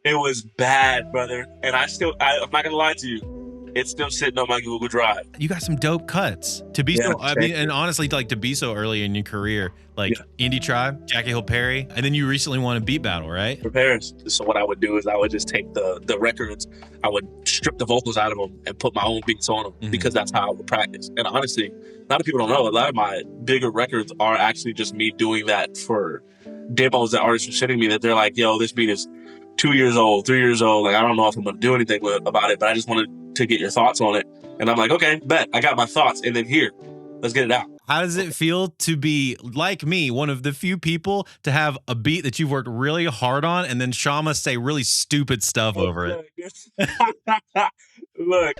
It was bad, brother. And I'm not gonna lie to you. It's still sitting on my Google Drive. You got some dope cuts to be Yeah, so. I mean, thank and you. honestly, like to be so early in your career, like Yeah, Indie Tribe, Jackie Hill Perry, and then you recently won a beat battle, right? for Paris. So what I would do is I would just take the records, I would strip the vocals out of them and put my own beats on them because that's how I would practice. And honestly, a lot of people don't know. A lot of my bigger records are actually just me doing that for demos that artists are sending me that they're like, yo, this beat is 2 years old, 3 years old. Like, I don't know if I'm gonna do anything about it, but I just wanted to get your thoughts on it. And I'm like, okay, bet. I got my thoughts. And then here, let's get it out. How does it feel to be like me, one of the few people to have a beat that you've worked really hard on, and then Shama say really stupid stuff over it? Look.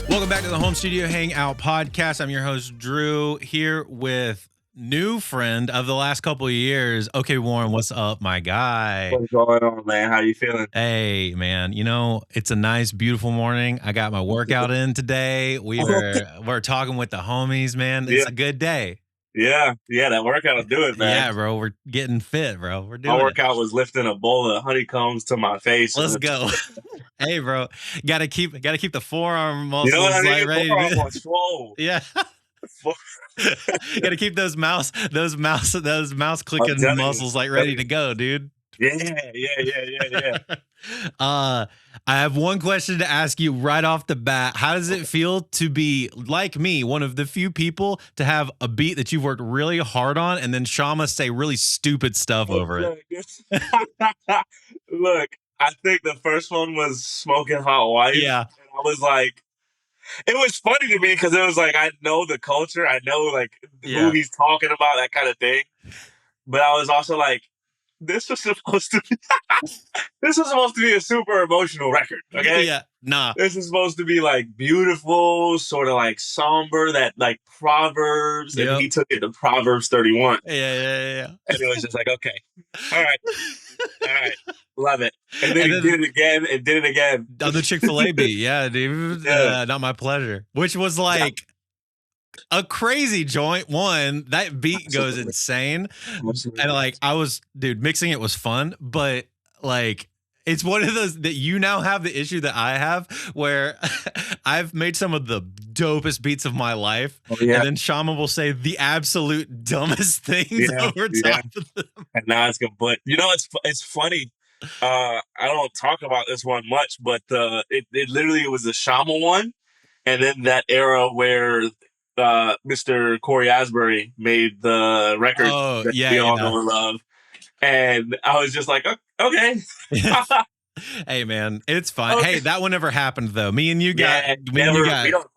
Welcome back to the Home Studio Hangout podcast. I'm your host, Drew, here with new friend of the last couple of years. Okay, Warren, what's up, my guy? What's going on, man? How you feeling? Hey, man, you know, it's a nice, beautiful morning. I got my workout in today. We're talking with the homies, man. It's a good day. Yeah, that workout will do it, man. Yeah, bro, we're getting fit, bro. We're doing My workout was lifting a bowl of honeycombs to my face. Let's go. Hey, bro, gotta keep the forearm muscles, you know what I mean? like ready. Forearm was swole. Yeah. Gotta keep those mouse clicking muscles like ready to go, dude. Yeah. I have one question to ask you right off the bat. How does it feel to be like me, one of the few people to have a beat that you've worked really hard on, and then Shama say really stupid stuff over it? Look, I think the first one was Smoking Hot Wife. Yeah. And I was like, it was funny to me because it was like, I know the culture. I know like who he's talking about, that kind of thing. But I was also like, this was supposed to be a super emotional record, okay? Yeah, nah. This is supposed to be like beautiful, sort of like somber, that like Proverbs, and he took it to Proverbs 31. Yeah. And it was just like, okay, all right, love it. And then he did it again, on the Chick-fil-A beat. Yeah, dude. Not my pleasure. Which was like a crazy joint. One, that beat goes insane. And like mixing it was fun, but like it's one of those that you now have the issue that I have where I've made some of the dopest beats of my life. And then Shama will say the absolute dumbest things over top of them. And now it's good. But you know, it's funny. I don't talk about this one much, but it literally was the Shama one. And then that era where Mr. Corey Asbury made the record that we all know and love. And I was just like, okay. Hey, man, it's fine. Okay. Hey, that one never happened, though. We don't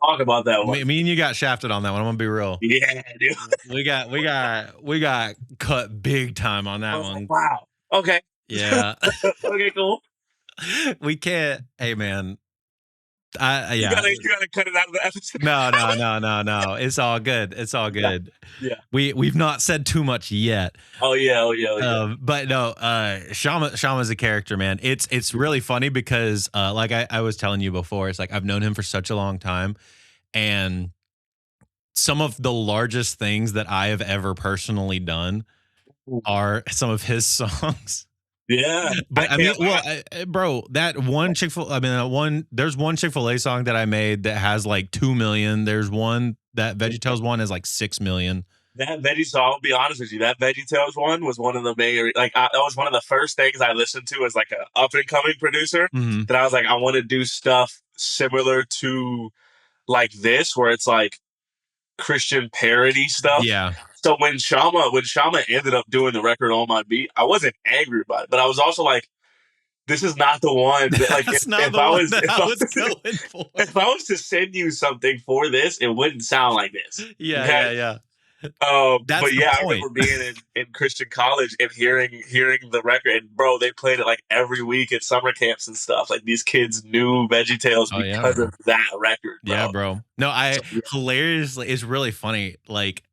talk about that one. Me and you got shafted on that one. I'm going to be real. Yeah, dude. we got cut big time on that one. Wow. Okay. Yeah. Okay, cool. We can't. Hey, man. You gotta cut it out of the episode. No. It's all good. It's all good. Yeah. We've not said too much yet. Oh yeah. But no, Shama's a character, man. It's really funny because like I was telling you before, it's like I've known him for such a long time, and some of the largest things that I have ever personally done are some of his songs. Yeah, but bro, that one there's one Chick-fil-A song that I made that has like 2 million. There's one that VeggieTales one is like 6 million. That I'll be honest with you, that VeggieTales one was one of the main, that was one of the first things I listened to as like an up and coming producer. Mm-hmm. That I was like, I want to do stuff similar to like this, where it's like Christian parody stuff. Yeah. So when Shama ended up doing the record on my beat, I wasn't angry about it, but I was also like, this is not the one that, like, if I was to send you something for this, it wouldn't sound like this. Yeah. But yeah, I remember being in Christian college and hearing the record, and bro, they played it like every week at summer camps and stuff. Like these kids knew VeggieTales because of that record. Bro. Yeah, bro. No, hilariously, it's really funny. Like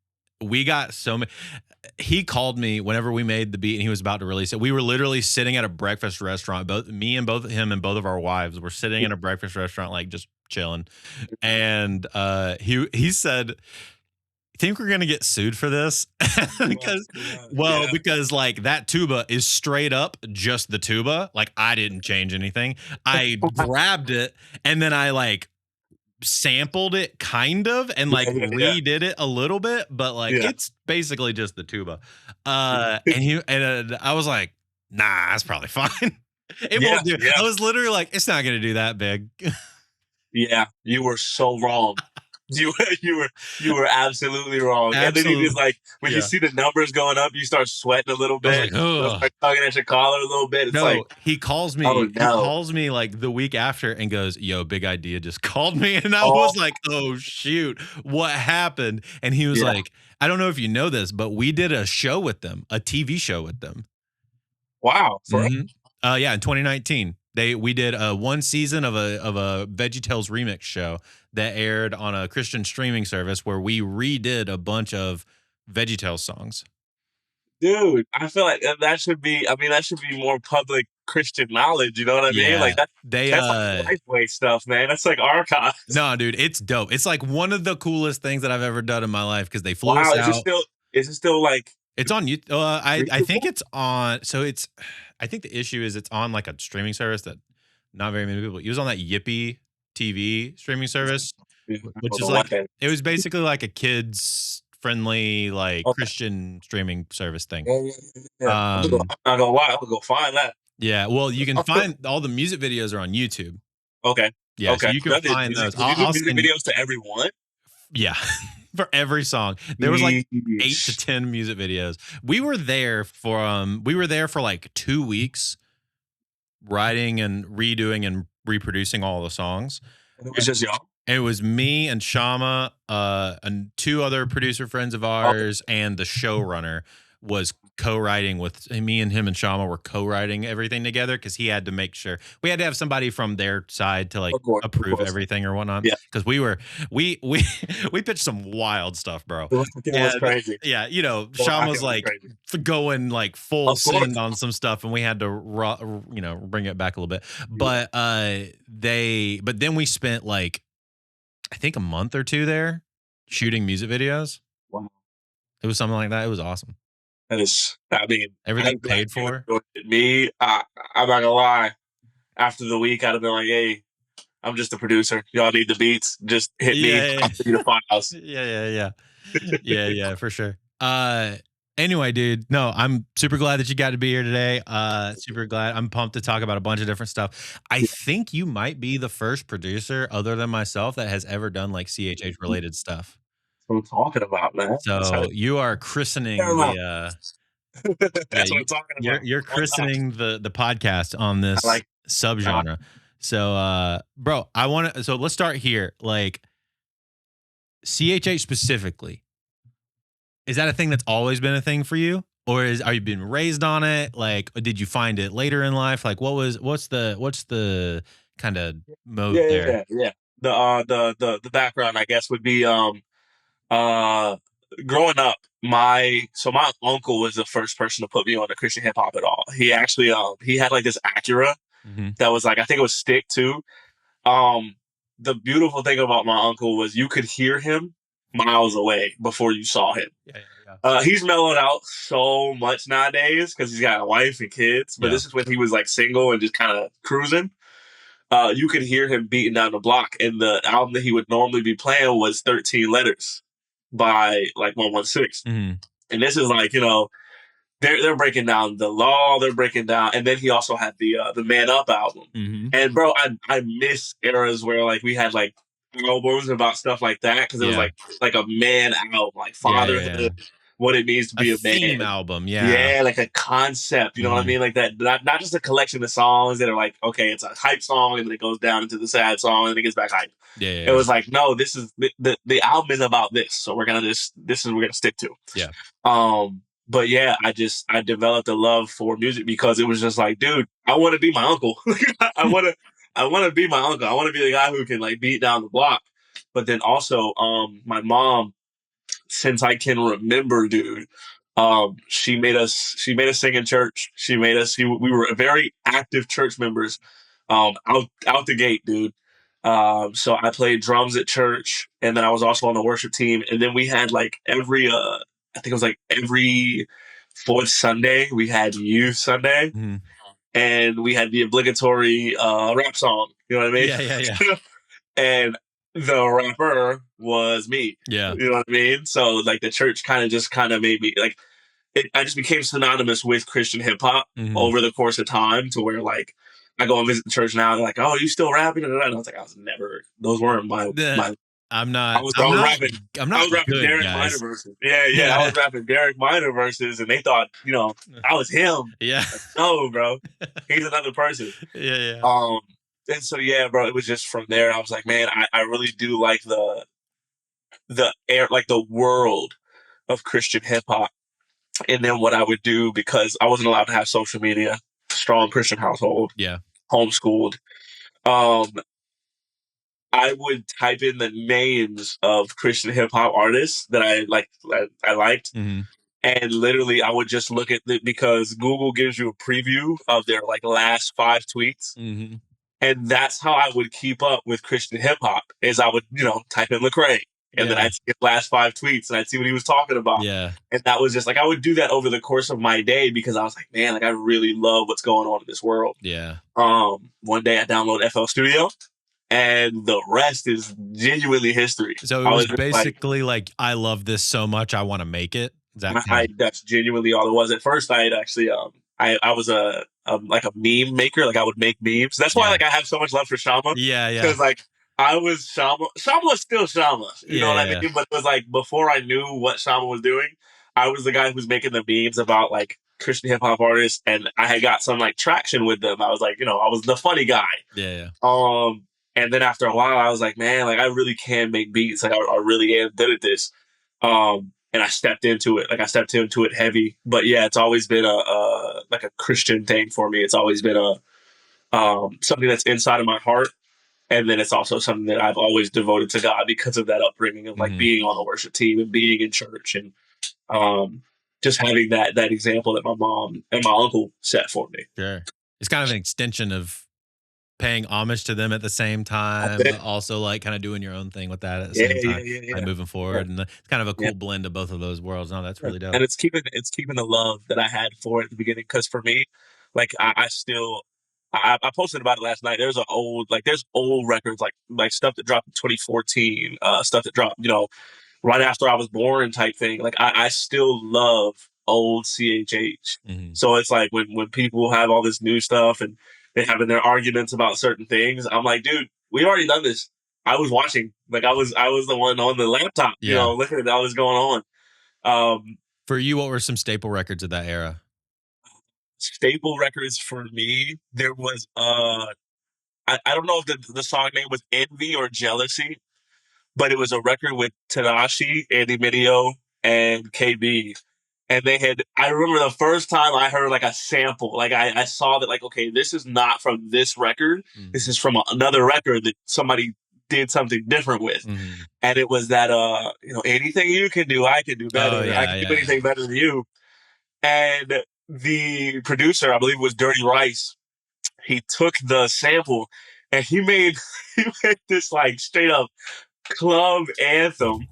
we got so many. He called me whenever we made the beat and he was about to release it. We were literally sitting at a breakfast restaurant. Both him and both of our wives were sitting in a breakfast restaurant, like just chilling. And he said, think we're gonna get sued for this because, well, Yeah. because like that tuba is straight up just the tuba. Like I didn't change anything. I grabbed it and then I like sampled it kind of and like Yeah. redid it a little bit, but like Yeah. it's basically just the tuba. And I was like, nah, that's probably fine. It Yeah. won't do. Yeah. I was literally like, it's not gonna do that big. Yeah. You were so wrong. You you were absolutely wrong. And then you just Absolutely. like when you Yeah. see the numbers going up, you start sweating a little I was bit. like, You'll ugh. start tugging at your collar a little bit. It's like, No, he calls oh me. He no. calls me like the week after and goes, "Yo, Big Idea just called me," and I Oh was like, "Oh shoot, what happened?" And he was yeah. like, "I don't know if you know this, but we did a show with them, a TV show with them." Wow. For real? hmm Yeah, in 2019, we did one season of a VeggieTales remix show that aired on a Christian streaming service where we redid a bunch of VeggieTales songs. Dude, I feel like that should be. I mean, that should be more public Christian knowledge. You know what I mean? Yeah, Like that. they That's like Lifeway stuff, man. That's like archives. no, dude, it's dope. It's like one of the coolest things that I've ever done in my life because they flew Wow. us out. Is it still like It's on you. I think reachable? it's on. So it's. I think the issue is it's on like a streaming service that not very many people use on that Yippee TV streaming service, I which don't is know what like that. it was basically like a kids friendly like Okay. Christian streaming service thing. Yeah, yeah, yeah, yeah. Um, I'm not gonna lie. I'm gonna go find that. yeah. Well, you can find all the music videos are on YouTube. Okay. Yeah, so Okay. you can That did find music. those. Did you do I'll music send. videos to everyone? Yeah. For every song. There was like 8 to Yeesh. 10 music videos. We were there for like 2 weeks writing and redoing and reproducing all the songs. And it was just y'all. And it was me and Shama, and two other producer friends of Okay. ours, and the showrunner was co-writing with me, and him and Shama were co-writing everything together because he had to make sure we had to have somebody from their side to like Of course. Of approve course. everything or whatnot. Yeah. Because we we pitched some wild stuff, bro. It was And crazy. yeah, The Shama's rocket was like crazy. going like full Of course. send on some stuff, and we had to bring it back a little bit. But but then we spent like I think a month or two there shooting music videos. Wow. It was something like that. It was awesome. That is. I mean, Everything I'm glad paid you for. enjoyed it. Me, I'm not gonna lie. After the week, I'd have been like, "Hey, I'm just a producer. Y'all need the beats. Just hit me. Yeah, I'll send you the files." yeah, for sure. Anyway, dude, no, I'm super glad that you got to be here today. Super glad. I'm pumped to talk about a bunch of different stuff. I Yeah. think you might be the first producer, other than myself, that has ever done like CHH related stuff. That's what I'm talking about, man. That's how So you are christening paramount. the yeah, That's what I'm talking about. you're Why not? christening the podcast on I this like. subgenre. So bro, so let's start here. Like CHH specifically, is that a thing that's always been a thing for you? Or are you been raised on it? Like did you find it later in life? Like what's the kind of mode Yeah, yeah, there? yeah, yeah. The background, I guess, would be uh growing up. My uncle was the first person to put me on the Christian hip hop at all. He actually he had like this Acura Mhm. that was like I think it was stick too. Um, the beautiful thing about my uncle was you could hear him miles away before you saw him. Yeah. He's mellowed out so much nowadays because he's got a wife and kids. But Yeah. this is when he was like single and just kind of cruising. You could hear him beating down the block, and the album that he would normally be playing was 13 Letters by like 116. hmm And this is like, they're breaking down the law, they're breaking down, and then he also had the Man Up album. hmm And bro, I miss eras where like we had like albums about stuff like that because it was Yeah. like a man album, like Yeah. fatherhood, what it means to A be a theme man. album, yeah. Yeah, like a concept, you know what I Mhm. mean? Like that, not just a collection of songs that are like, okay, it's a hype song and then it goes down into the sad song and then it gets back hype. Yeah. It was like, no, this is the album is about this, so we're gonna we're gonna stick to. Yeah. But yeah, I developed a love for music because it was just like, dude, I want to be my uncle. I want to be my uncle. I want to be the guy who can like beat down the block. But then also, my mom, since I can remember, dude, she made us sing in church. We were very active church members, out the gate, dude. So I played drums at church, and then I was also on the worship team. And then we had like I think it was like every fourth Sunday, we had youth Sunday, Mhm. and we had the obligatory rap song. You know what I Yeah, yeah, yeah. mean? And the rapper was me. Yeah. You know what I mean? So like the church kind of made me like I just became synonymous with Christian hip hop Mhm. over the course of time to where like I go and visit the church now. They're like, "Oh, you still rapping?" And I was like, "I was never. Those weren't The my. I'm I not was I I'm was not rapping. I'm I not was rapping good, Derek Minor guys. verses. Yeah, yeah. I Yeah. was rapping Derek Minor verses, and they thought I was him. Yeah. Like, no, bro, he's another person. Yeah, yeah. Um, and so yeah, bro, it was just from there. I was like, man, I really do like the air, like the world of Christian hip hop. And then what I would do, because I wasn't allowed to have social media, strong Christian household, Yeah. homeschooled. Um, I would type in the names of Christian hip hop artists that I liked, Mhm. and literally I would just look at it because Google gives you a preview of their like last 5 tweets, Mhm. and that's how I would keep up with Christian hip hop. Is I would type in Lecrae, and then Yeah. I'd see his last 5 tweets, and I'd see what he was talking about, Yeah. and that was just like I would do that over the course of my day because I was like, man, like I really love what's going on in this world. Yeah. One day I download FL Studio, and the rest is genuinely history. So it I was was just like, basically like, I love this so much, I wanna make it. Is that kind of that's genuinely all it was. At first, I had actually, I was like a meme maker. Like I would make memes. That's why Yeah. like I have so much love for Shama, Yeah, yeah. because like I was Shama. Shama was still Shama. You know Yeah, what I yeah, mean? But it was like before I knew what Shama was doing, I was the guy who was making the memes about like Christian hip hop artists, and I had got some like traction with them. I was like, I was the funny guy. yeah, yeah. Um, and then after a while, I was like, man, like I really can make beats. Like I really am good at this. And I stepped into it. Like I stepped into it heavy. But yeah, it's always been a like a Christian thing for me. It's always been a something that's inside of my heart. And then it's also something that I've always devoted to God because of that upbringing of like Mhm. being on a worship team and being in church and um, just having that example that my mom and my uncle set for me. Sure. It's kind of an extension of paying homage to them at the same That's time, but it. also like kind of doing your own thing with that at the Yeah, same yeah, time, yeah, like yeah. moving Yeah. forward. And it's kind of a Yeah. cool blend of both of those worlds. No, that's Yeah. really dope. And it's keeping the love that I had for it at the beginning. Because for me, like I still I posted about it last night. There's old records like stuff that dropped in 2014, stuff that dropped right after I was born type thing. Like I still love old CHH. Mhm. So it's like when people have all this new stuff and they having their arguments about certain things, I'm like, dude, we already done this. I was watching, like I was the one on the laptop, Yeah. looking at all this going on. Um, For you, what were some staple records of that era? Staple records for me, there was I don't know if the song name was Envy or Jealousy, but it was a record with Tanashi, Andy Mineo, and KB. And I remember the first time I heard like a sample, like I saw that, like, okay, this is not from this record. This Mhm. is from another record that somebody did something different with. Mhm. And it was that, anything you can do, I can do Oh, better. I yeah, can do yeah. anything better than you. And the producer, I believe it was Dirty Rice, he took the sample and he made he made this like straight up club anthem.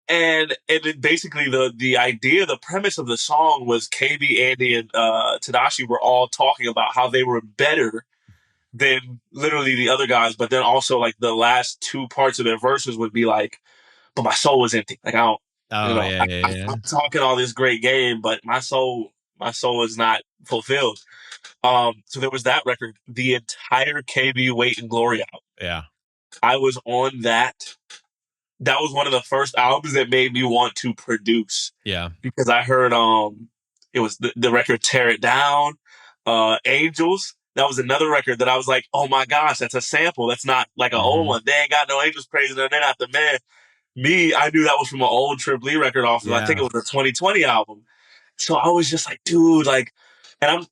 And then basically the idea, the premise of the song was KB, Andy, and Tadashi were all talking about how they were better than literally the other guys, but then also like the last two parts of their verses would be like, "But my soul was empty. Like I don't, Oh, yeah, yeah, yeah. I'm talking all this great game, but my soul is not fulfilled." So there was that record, the entire KB Weight and Glory album. Yeah. I was on that. That was one of the first albums that made me want to produce Yeah. because I heard it was the record Tear It Down, Angels. That was another record that I was like, oh my gosh, that's a sample. That's not like an old Mhm. one. They ain't got no angels praising them. They're not the man. Me, I knew that was from an old Trip Lee record off of, I think Yeah. it was a 2020 album. So I was just like, dude, like, and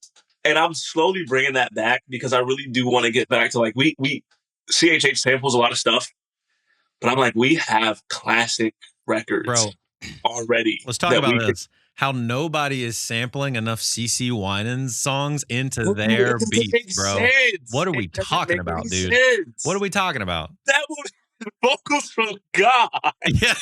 I'm slowly bringing that back because I really do want to get back to like we CHH samples a lot of stuff, but I'm like, we have classic records Bro, already let's talk that about we could. this. how nobody is sampling enough CC Winans songs into Dude, their it doesn't beats, make bro. sense. What are It we doesn't talking make any about, dude? What are sense. we talking about? That was vocals from God. Yeah.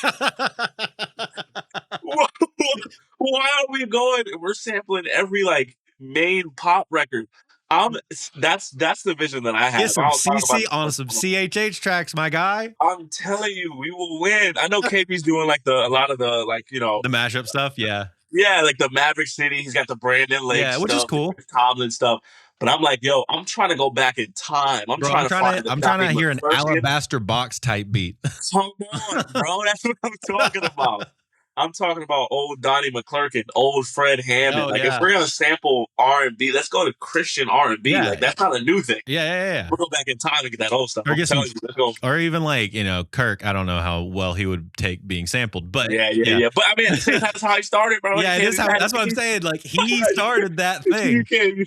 Why are we going? We're sampling every like main pop record. I'm that's the vision that I Get have. I some don't talk about CC this on much. some CHH tracks, my guy. I'm telling you, we will win. I know KP's doing like a lot of the like The mashup stuff, yeah. yeah, like the Maverick City. He's got the Brandon Lake Yeah, which is stuff, the cool. Chris Tomlin stuff. But I'm like, yo, I'm trying to go back in time. I'm Bro, trying to find the I'm trying Donnie to hear an McClurkin. alabaster box type beat. Come on, bro. That's what I'm talking about. I'm talking about old Donnie McClurkin, old Fred Hammond. Oh, Like if yeah. we're gonna sample R&B, let's go to Christian R&B. Yeah. Like that's not a new thing. Yeah. We'll go back in time and get that old stuff. Or I'm get some telling you, let's go. or even like, Kirk, I don't know how well he would take being sampled, but yeah. Yeah. But I mean, at the same time, that's how he started, bro. Yeah, it is how that's what I'm saying. Like he started that You thing. can't.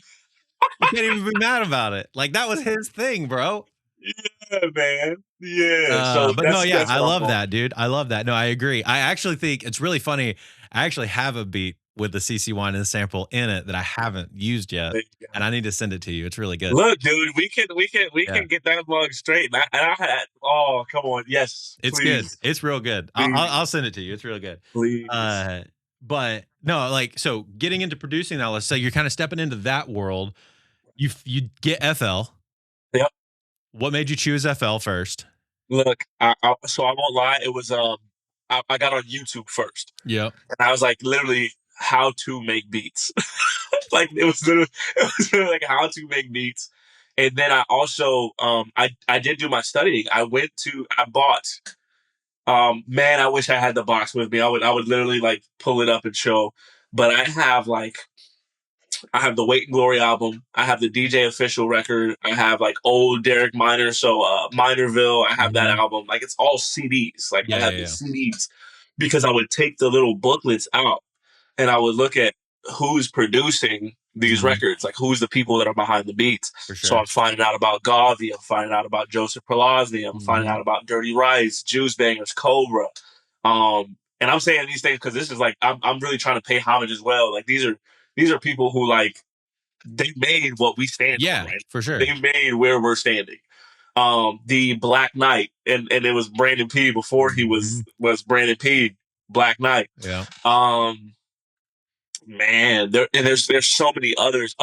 You can't even be mad about it. Like that was his thing, bro. Yeah, man. Yeah. So But no, yeah, that's I what I'm love going. that, dude. I love that. No, I agree. I actually think it's really funny. I actually have a beat with the CC Winans sample in it that I haven't used yet, There you and go. I need to send it to you. It's really good. Look, dude, we Yeah, can get that mug straight. And I had oh come on, yes, it's good. please, It's real good. please, I'll send it to you. It's real good. please. Uh, but no, like so getting into producing now. Let's say you're kind of stepping into that world. You get FL. Yep. What made you choose FL first? Look, so I won't lie. It was I got on YouTube first, Yep. and I was like literally how to make beats. Like it was literally like how to make beats. And then I also I did do my studying. I bought man, I wish I had the box with me. I would literally like pull it up and show. But I have the Weight and Glory album. I have the DJ Official record. I have like old Derek Minor, so Minorville. I have that Mhm. album. Like it's all CDs. Like I Yeah, have yeah, the yeah. CDs because I would take the little booklets out and I would look at who's producing these Mhm. records, like who's the people that are behind the beats. For So sure. I'm finding out about Gavi, I'm finding out about Joseph Perlosny, I'm finding out Mhm. about Dirty Rice, Juice Bangers, Cobra. And I'm saying these things because this is like I'm really trying to pay homage as well. Like these are people who like they made what we stand on, Yeah, right? for sure. They made where we're standing. The Black Knight, and it was Brandon P before he Mhm. was Brandon P, Black Knight. Yeah. Um, Man, there's so many others.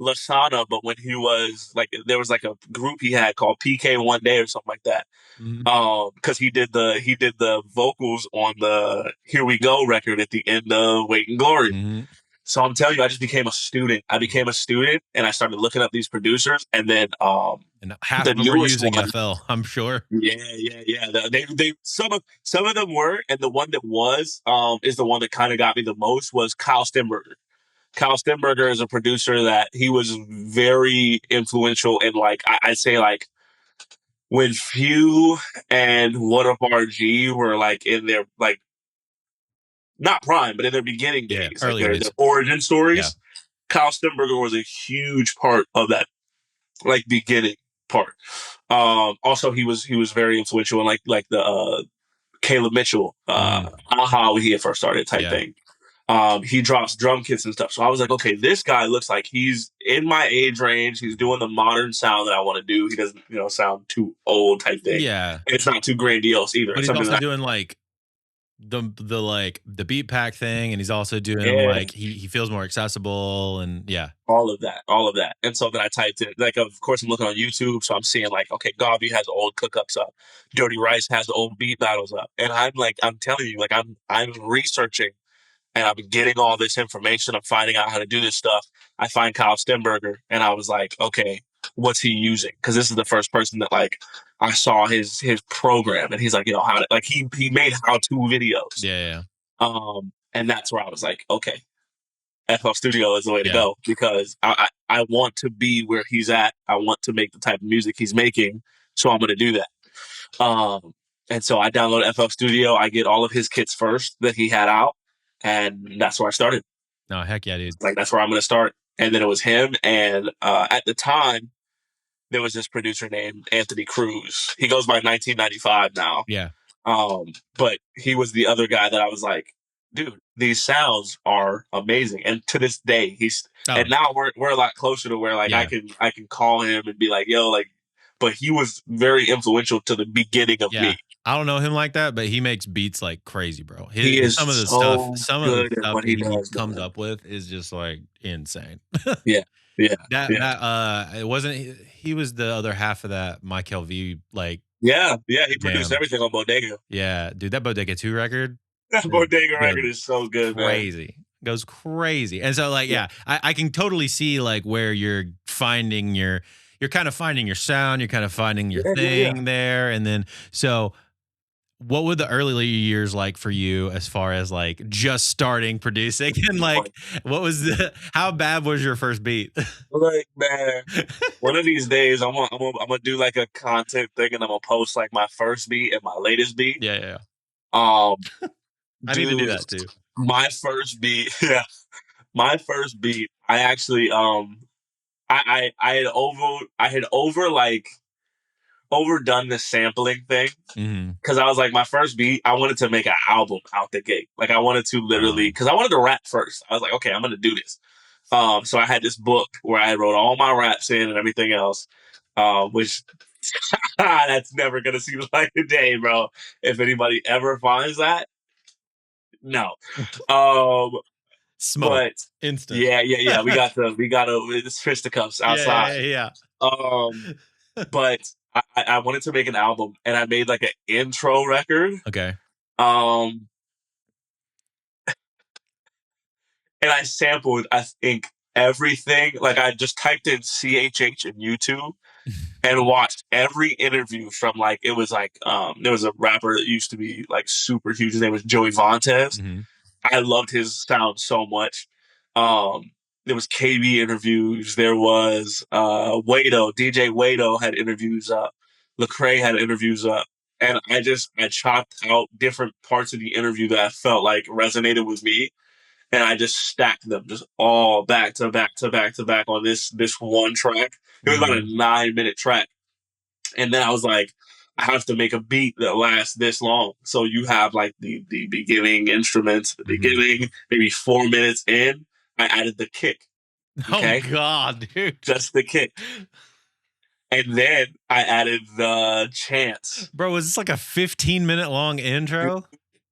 Lasana, but when he was like there was like a group he had called PK One Day or something like that. Mhm. Because he did the vocals on the Here We Go record at the end of Weight and Glory. Mhm. So I'm telling you, I just became a student. I became a student and I started looking up these producers and then And half the of them were newest using one. FL, I'm sure. Yeah. They some of them were, and the one that was is the one that kind of got me the most was Kyle Stenberger. Kyle Stenberger is a producer that he was very influential in like I'd say like when Few and What Up RG were like in their like not prime, but in their beginning Yeah, days, like early their days. origin Yeah. stories. Kyle Stenberger was a huge part of that like beginning part. Also he was very influential in like the Caleb Mitchell, Mhm. aha when he had first started type Yeah. thing. He drops drum kits and stuff. So I was like, okay, this guy looks like he's in my age range. He's doing the modern sound that I want to do. He doesn't, sound too old type thing. Yeah. And it's not too grandiose either. But It's he's something also that doing like the like the beat pack thing, and he's also doing yeah, like he feels more accessible and yeah. all of that. And so then I typed in, like, of course, I'm looking on YouTube, so I'm seeing like, okay, Gavi has old cookups up, Dirty Rice has old beat battles up, and I'm like, I'm telling you, like, I'm researching and I'm getting all this information. I'm finding out how to do this stuff. I find Kyle Stenberger, and I was like, okay, what's he using? Because this is the first person that like I saw his program, and he's like, how to like he made how to videos. Yeah. And that's where I was like, okay, FL Studio is the way to Yeah. go because I want to be where he's at. I want to make the type of music he's making, so I'm going to do that. And so I download FL Studio. I get all of his kits first that he had out, and that's where I started. No, heck yeah, dude. Like that's where I'm going to start. And then it was him, and at the time there was this producer named Anthony Cruz. He goes by 1995 now. Yeah. But he was the other guy that I was like, dude, these sounds are amazing. And to this day, Oh, and now we're a lot closer to where like yeah. I can call him and be like, yo, like, but he was very influential to the beginning of Yeah. me. I don't know him like that, but he makes beats like crazy, bro. He is so Some of the good at stuff what that he he does, comes man. up with is just like insane. Yeah, yeah, yeah, It wasn't he was the other half of that Michael V like yeah, yeah. He produced jam. everything on Bodega. Yeah, dude, that Bodega 2 record That is Bodega goes record is so good, man. crazy. Goes crazy. And so like, Yeah, yeah, I can totally see like where you're kind of finding your sound, you're kind of finding your yeah, yeah, yeah. thing there. And then so what were the early years like for you as far as like just starting producing and like what was the how bad was your first beat? Like, man, one of these days, I'm gonna do like a content thing, and I'm gonna post like my first beat and my latest beat. Yeah, yeah, yeah. Um, I need to do dude, that too. my first beat, yeah, my first beat. I actually, I had like overdone the sampling thing Mhm. because I was like, my first beat, I wanted to make an album out the gate. Like, I wanted to literally, Um, because I wanted to rap first. I was like, okay, I'm gonna do this. So I had this book where I wrote all my raps in and everything else, which that's never gonna see the light of day, bro. If anybody ever finds that, no. Um, smoke. but Instant. yeah, yeah, yeah. We got it's fisticuffs Yeah, yeah, outside. yeah, Um, yeah. but I wanted to make an album, and I made like an intro record. Okay. Um, and I sampled, I think, everything. Like, I just typed in CHH in YouTube and watched every interview from like, it was like there was a rapper that used to be like super huge. His name was Joey Vontaze. Mhm. I loved his sound so much. There was KB interviews. There was Wado, DJ Wado had interviews up. Lecrae had interviews up. And I chopped out different parts of the interview that I felt like resonated with me, and I just stacked them just all back to back to back to back on this one track. It was about a Mhm. 9 minute track, and then I was like, I have to make a beat that lasts this long. So you have like the beginning instruments, the Mhm. beginning, maybe 4 minutes in, I added the kick. Oh Okay, god, dude. just the kick, and then I added the chants. Bro, was this like a 15-minute long intro?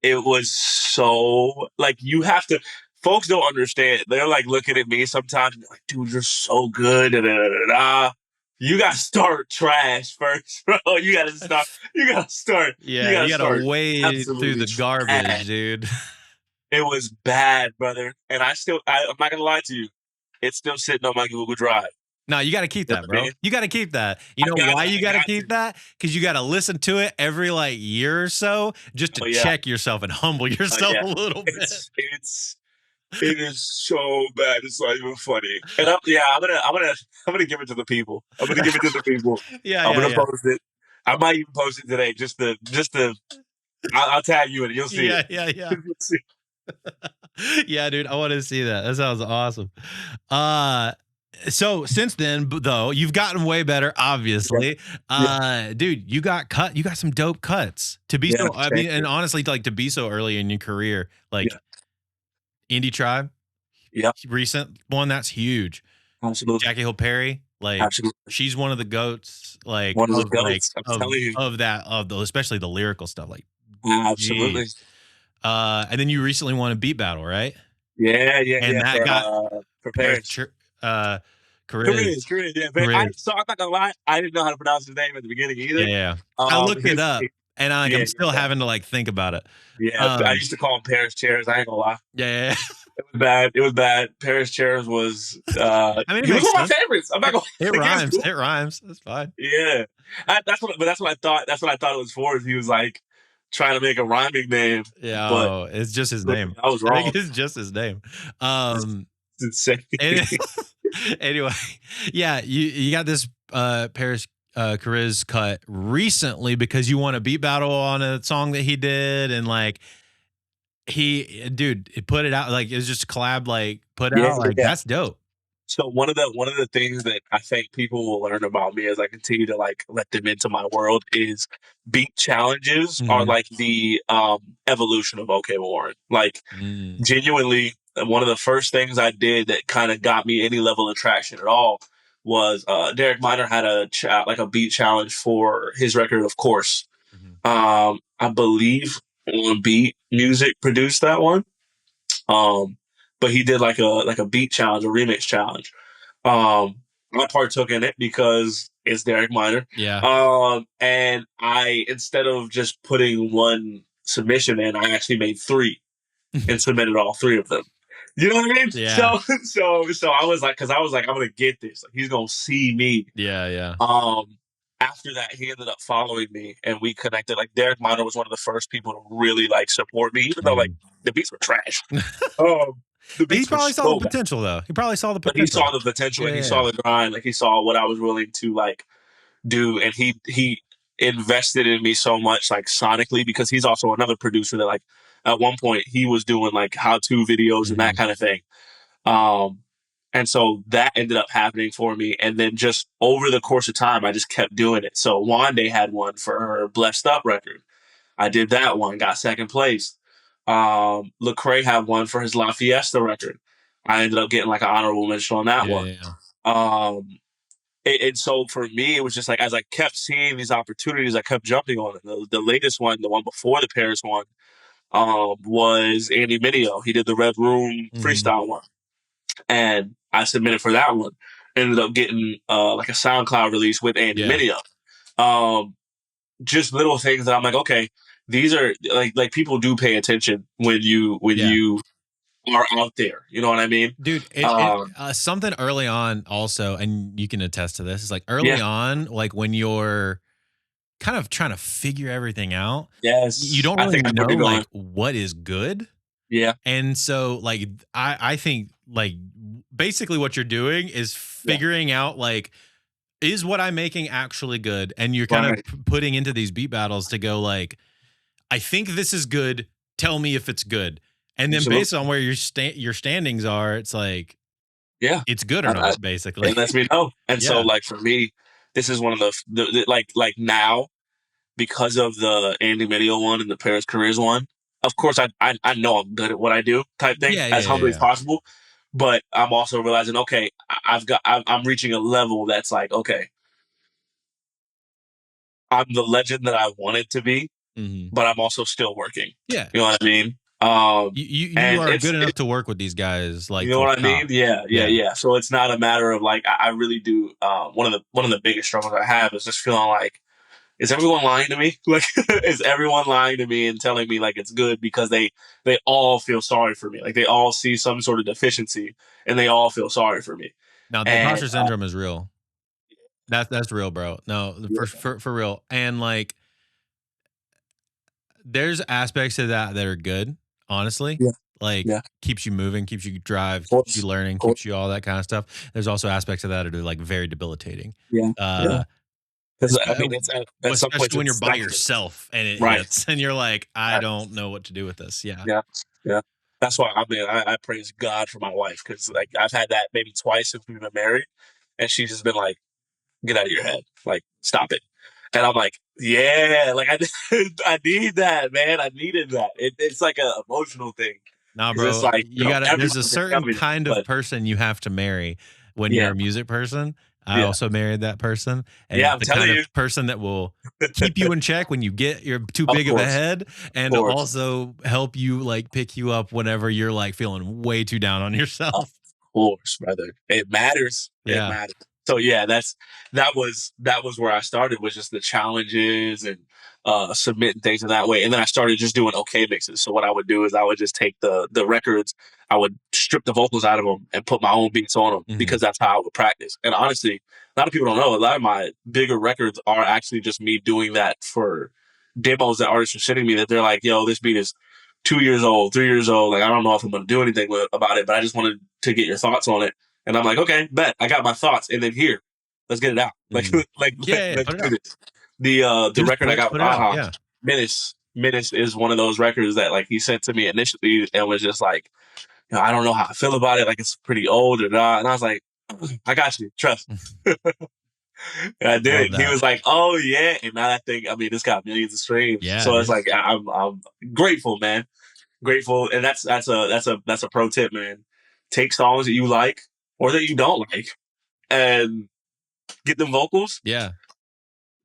It was so like, you have to. Folks don't understand. They're like looking at me sometimes and they're like, "Dude, you're so good." Da, da, da, da, da. You gotta start trash first, bro. You gotta start. You gotta start. You Yeah, gotta you gotta start wade through absolutely the garbage, trash. dude. It was bad, brother. And I'm not gonna lie to you. It's still sitting on my Google Drive. No, you gotta keep You know that, what I bro. mean? You gotta keep that. You know why you I gotta got to. keep that? Because you gotta listen to it every like year or so just to Oh yeah, check yourself and humble yourself yeah. a little bit. It is so bad. It's not even funny. And I'm gonna give it to the people. I'm gonna give it to the people. Yeah, I'm yeah, gonna yeah. post it. I might even post it today. I'll tag you in it. You'll see it. Yeah, yeah, yeah. You'll see. Yeah, dude, I want to see that. That sounds awesome. Uh so since then, though, you've gotten way better, Yeah, obviously. yeah, Dude, you got some dope cuts. To be yeah. so I mean, Thank and you. honestly, like to be so early in your career, Yeah, like Indie Tribe, yeah. recent one, that's huge. Absolutely, Jackie Hill Perry, like absolutely. she's one of the goats, One of the goats. I'm telling you. of that of the especially the lyrical stuff. Like, Absolutely. jeez. And then you recently won a beat battle, right? Yeah, yeah, And yeah. that got For Paris Paris. uh Corinne, Chariz. Corinne, yeah. Chariz. So I'm not gonna lie. I didn't know how to pronounce his name at the beginning Yeah, either. yeah. I looked it His, up and yeah, I'm still yeah, having to like think about it. yeah. I Um used to call him Paris Chairs. I ain't gonna lie. yeah, yeah, yeah. It was bad. It was bad. Paris Chairs was I mean it he was makes one of sense. my favorites. I'm not gonna It like, he was rhymes. cool. It rhymes. That's fine. Yeah. That's what I thought. That's what I thought it was for. Is he was like trying to make a rhyming name, Yeah, but oh, it's just his clearly name. I was I think wrong. it's just his name. It's Um insane. and anyway, yeah, you got this Paris Chariz cut recently because you won a beat battle on a song that he did, and like he, dude, it put it out like it was just collab, like put Yeah, out, yeah, like yeah. that's dope. So one of the things that I think people will learn about me as I continue to like let them into my world is beat challenges are Mhm. like the evolution of okayWARREN. Like Mm. genuinely, one of the first things I did that kind of got me any level of traction at all was Derek Minor had like a beat challenge for his record, of course. Mhm. I believe on Beat Music produced that one. Um, but he did like a beat challenge, a remix challenge. I partook in it because it's Derek Minor. Yeah. And I instead of just putting one submission in, I actually made three and submitted all three of them. You know what I mean? Yeah. So I was like, because I was like, I'm gonna get this. Like, he's gonna see me. Yeah, yeah. Um, After that, he ended up following me, and we connected. Like Derek Minor was one of the first people to really like support me, even though like Mhm. the beats were trash. Um, the He beats were probably saw the so bad, potential though. He probably saw the but he potential. saw the potential Yeah, and he yeah, saw the grind. Like he saw what I was willing to like do, and he invested in me so much, like sonically, because he's also another producer that like at one point he was doing like how-to videos yeah. and that Mhm. kind of thing. Um, and so that ended up happening for me. And then just over the course of time, I just kept doing it. So Wande had one for her Blessed Up record. I did that one, got second place. Lecrae had one for his La Fiesta record. I ended up getting like an honorable mention on that Yeah, one. yeah, yeah. Um, and so for me, it was just like as I kept seeing these opportunities, I kept jumping on it. The latest one, the one before the Paris one, was Andy Mineo. He did the Red Room Mhm. freestyle one, and I submitted for that one. Ended up getting like a SoundCloud release with Andy Yeah. Mineo. Um, just little things that I'm like, okay, these are like people do pay attention when Yeah. you are out there. You know what I mean? Dude, it Um, something early on also, and you can attest to this, is like yeah, early on, like when you're kind of trying to figure everything out, you yes, don't I really think I know where know you're like going. what is good. Yeah, And so like I think like basically what you're doing is yeah, figuring out like is what I'm making actually good? And you're kind of right. putting into these beat battles to go like I think this is good. Tell me if it's good. And then based Absolutely. on where your standings are, it's like Yeah. it's good or I not, basically. It lets me know. And so, Yeah. like for me, this is one of like now because of the Andy Mineo one and the Paris Careers one. Of course, I know I'm good at what I do, type thing, Yeah, yeah, as yeah, humbly as yeah. possible. But I'm also realizing, okay, I'm reaching a level that's like, okay, I'm the legend that I wanted to be, Mhm. but I'm also still working. Yeah. You know what I mean? You And are good enough to work with these guys you like know full what I mean? stop. Yeah, yeah, Yeah. yeah. So it's not a matter of like I really do. One of the biggest struggles I have is just feeling like is everyone lying to me? Like is everyone lying to me and telling me like it's good because they all feel sorry for me. Like they all see some sort of deficiency and they all feel sorry for me. Now the And imposter syndrome is real. That's real, bro. No, yeah, for real. And like there's aspects to that that are good, honestly. yeah, Like yeah, keeps you moving, keeps you drive, of keeps you course, learning, of course, keeps you all that kind of stuff. There's also aspects of that that are like very debilitating. yeah, yeah. Uh Because I mean, it's at some points especially when you're it's by stagnant, yourself and it right? hits and you're like, I Right. don't know what to do with this. Yeah. Yeah, yeah. That's why I mean I praise God for my wife because like I've had that maybe twice since we've been married, and she's just been like, "Get out of your head, like stop it." And I'm like, "Yeah, like I need that, man. I needed that." It's like an emotional thing Nah, because it's bro, like you gotta there's a everyone can tell certain me that, kind of but person you have to marry when you're yeah, a music person. I yeah, also married that person, and yeah. it's I'm the telling kind of you, person that will keep you in check when you get you're too of big of a course, head, of and course. also help you like pick you up whenever you're like feeling way too down on yourself. Of course, brother. It matters. It Yeah. matters. So yeah, that was where I started was just the challenges and submitting things in that way. And then I started just doing okay mixes. So what I would do is I would just take the records, I would strip the vocals out of them and put my own beats on them Mhm. because that's how I would practice. And honestly, a lot of people don't know a lot of my bigger records are actually just me doing that for demos that artists are sending me that they're like, yo, this beat is 2 years old, 3 years old. Like, I don't know if I'm going to do anything about it, but I just wanted to get your thoughts on it. And I'm like, okay, bet I got my thoughts. And then here, let's get it out. Like, Mhm. Yeah, yeah, let's put it do out. this. The Just record I got put with it out. Aha, Yeah. Menace is one of those records that like he sent to me initially and was just like, I don't know how I feel about it. Like it's pretty old or not. And I was like, I got you. Trust. And I did Love it. He that. was like, "Oh yeah," and now I think, I mean, this got millions of streams. Yeah, So it's dude. like I'm grateful, man. Grateful, and that's a pro tip, man. Take songs that you like or that you don't like, and get them vocals. Yeah.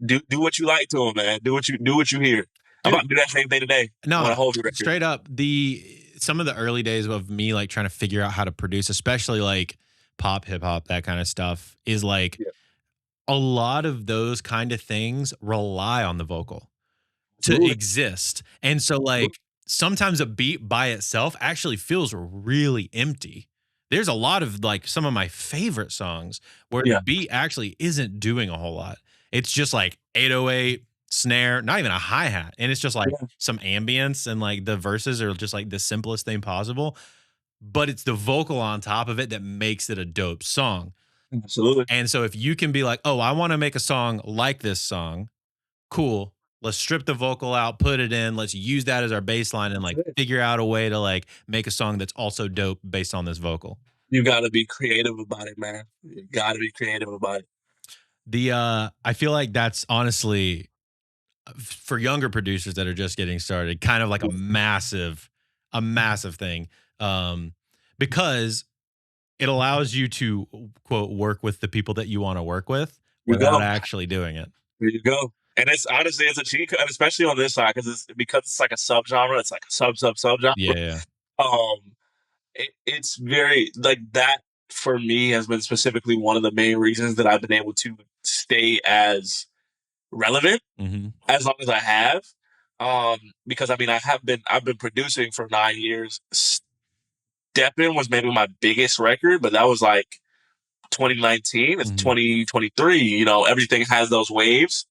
Do what you like to them, man. Do what you hear. I'm Dude, about to do that same thing today on no, a whole new record. straight up, some of the early days of me like trying to figure out how to produce, especially like pop, hip hop, that kind of stuff, is like Yeah, a lot of those kind of things rely on the vocal to absolutely. exist. And so like sometimes a beat by itself actually feels really empty. There's a lot of like some of my favorite songs where the Yeah, beat actually isn't doing a whole lot. It's just like 808 snare, not even a hi-hat. And it's just like yeah, some ambience and like the verses are just like the simplest thing possible. But it's the vocal on top of it that makes it a dope song. absolutely. And so if you can be like, oh, I want to make a song like this song, cool. Let's strip the vocal out, put it in. Let's use that as our baseline and That's like it. figure out a way to like make a song that's also dope based on this vocal. You got to be creative about it, man. You got to be creative about it. I feel like that's honestly for younger producers that are just getting started, kind of like a massive thing. Um, because it allows you to quote work with the people that you want to work with You without go. actually doing it. There you go. And it's honestly, it's a cheat code, especially on this side, because it's like a subgenre. It's like a subgenre. Yeah, yeah. Um, it's very like that for me has been specifically one of the main reasons that I've been able to stay as relevant Mm-hmm. as long as I have. Because I mean, I've been producing for 9 years. Steppin' was maybe my biggest record, but that was like 2019. It's Mm-hmm. 2023. Everything has those waves,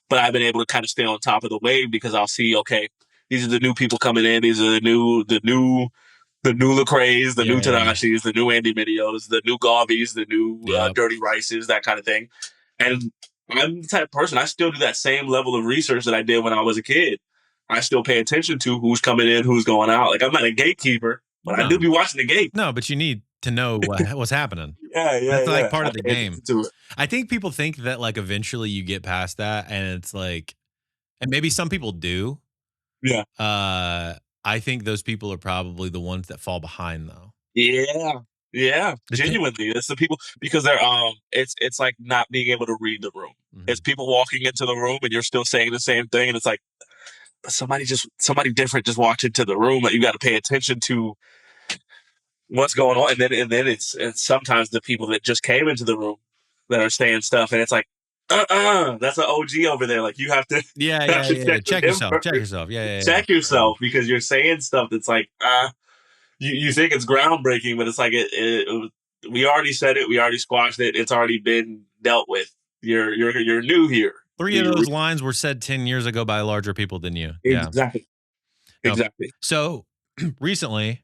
but I've been able to kind of stay on top of the wave because I'll see, okay, these are the new people coming in. These are the new Lecrae's, the Yeah, new yeah, yeah. Tanashis, the new Andy Midios, the new Garveys, the new Yep. Dirty Rices, that kind of thing. And I'm the type of person, I still do that same level of research that I did when I was a kid. I still pay attention to who's coming in, who's going out. Like, I'm not a gatekeeper, but I do No, be watching the gate. no, but you need to know what's happening. Yeah, yeah, That's like yeah. part I of the pay game. attention to it. I think people think that like eventually you get past that and it's like and maybe some people do. Yeah. Uh I think those people are probably the ones that fall behind though. Yeah. Yeah. The thing, Genuinely. It's the people because it's like not being able to read the room. It's Mhm. people walking into the room and you're still saying the same thing. And it's like somebody different just walked into the room that you got to pay attention to what's going on. And then it's sometimes the people that just came into the room that are saying stuff. And it's like, that's an OG over there. Like you have to, Yeah, you have yeah, to yeah. check with Check him yourself. Check first. yourself. Yeah, yeah, yeah. Check yourself because you're saying stuff that's like, you think it's groundbreaking, but it's like we already said it, we already squashed it, it's already been dealt with. You're new here. Three of those lines were said 10 years ago by larger people than you. Yeah. Exactly, No. exactly. So recently,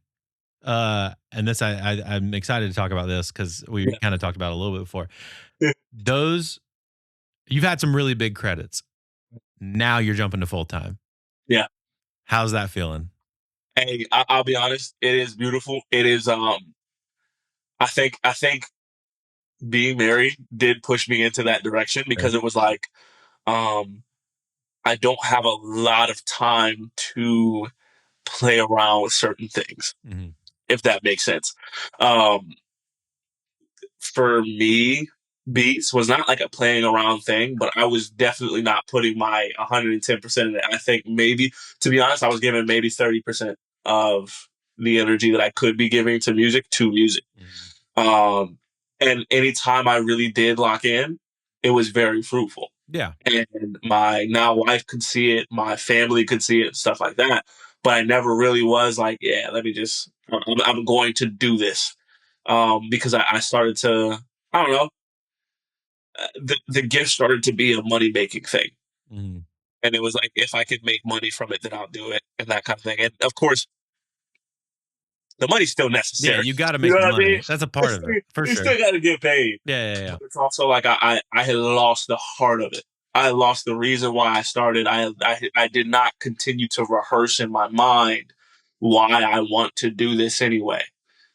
and this I'm excited to talk about this because we Yeah, kind of talked about it a little bit before. Those you've had some really big credits. Now you're jumping to full time. yeah. How's that feeling? Hey, I'll be honest. It is beautiful. It is. I think being married did push me into that direction Sure. because it was like, um, I don't have a lot of time to play around with certain things, Mhm. if that makes sense. Um, for me, beats was not like a playing around thing, but I was definitely not putting my 110% in it. I think maybe, to be honest, I was giving maybe 30% of the energy that I could be giving to music to music. Mhm. Um, and anytime I really did lock in, it was very fruitful. Yeah. And my now wife could see it, my family could see it, and stuff like that. But I never really was like, yeah, let me just, I'm going to do this. Because I started to, I don't know, the gift started to be a money making thing. Mhm. And it was like, if I could make money from it, then I'll do it and that kind of thing. And of course, the money's still Yeah, necessary. you got to You make know the what I mean? money. That's a part of it for You sure. still got to get paid. Yeah, yeah, yeah. But it's also like I had lost the heart of it. I lost the reason why I started. I did not continue to rehearse in my mind why I want to do this anyway.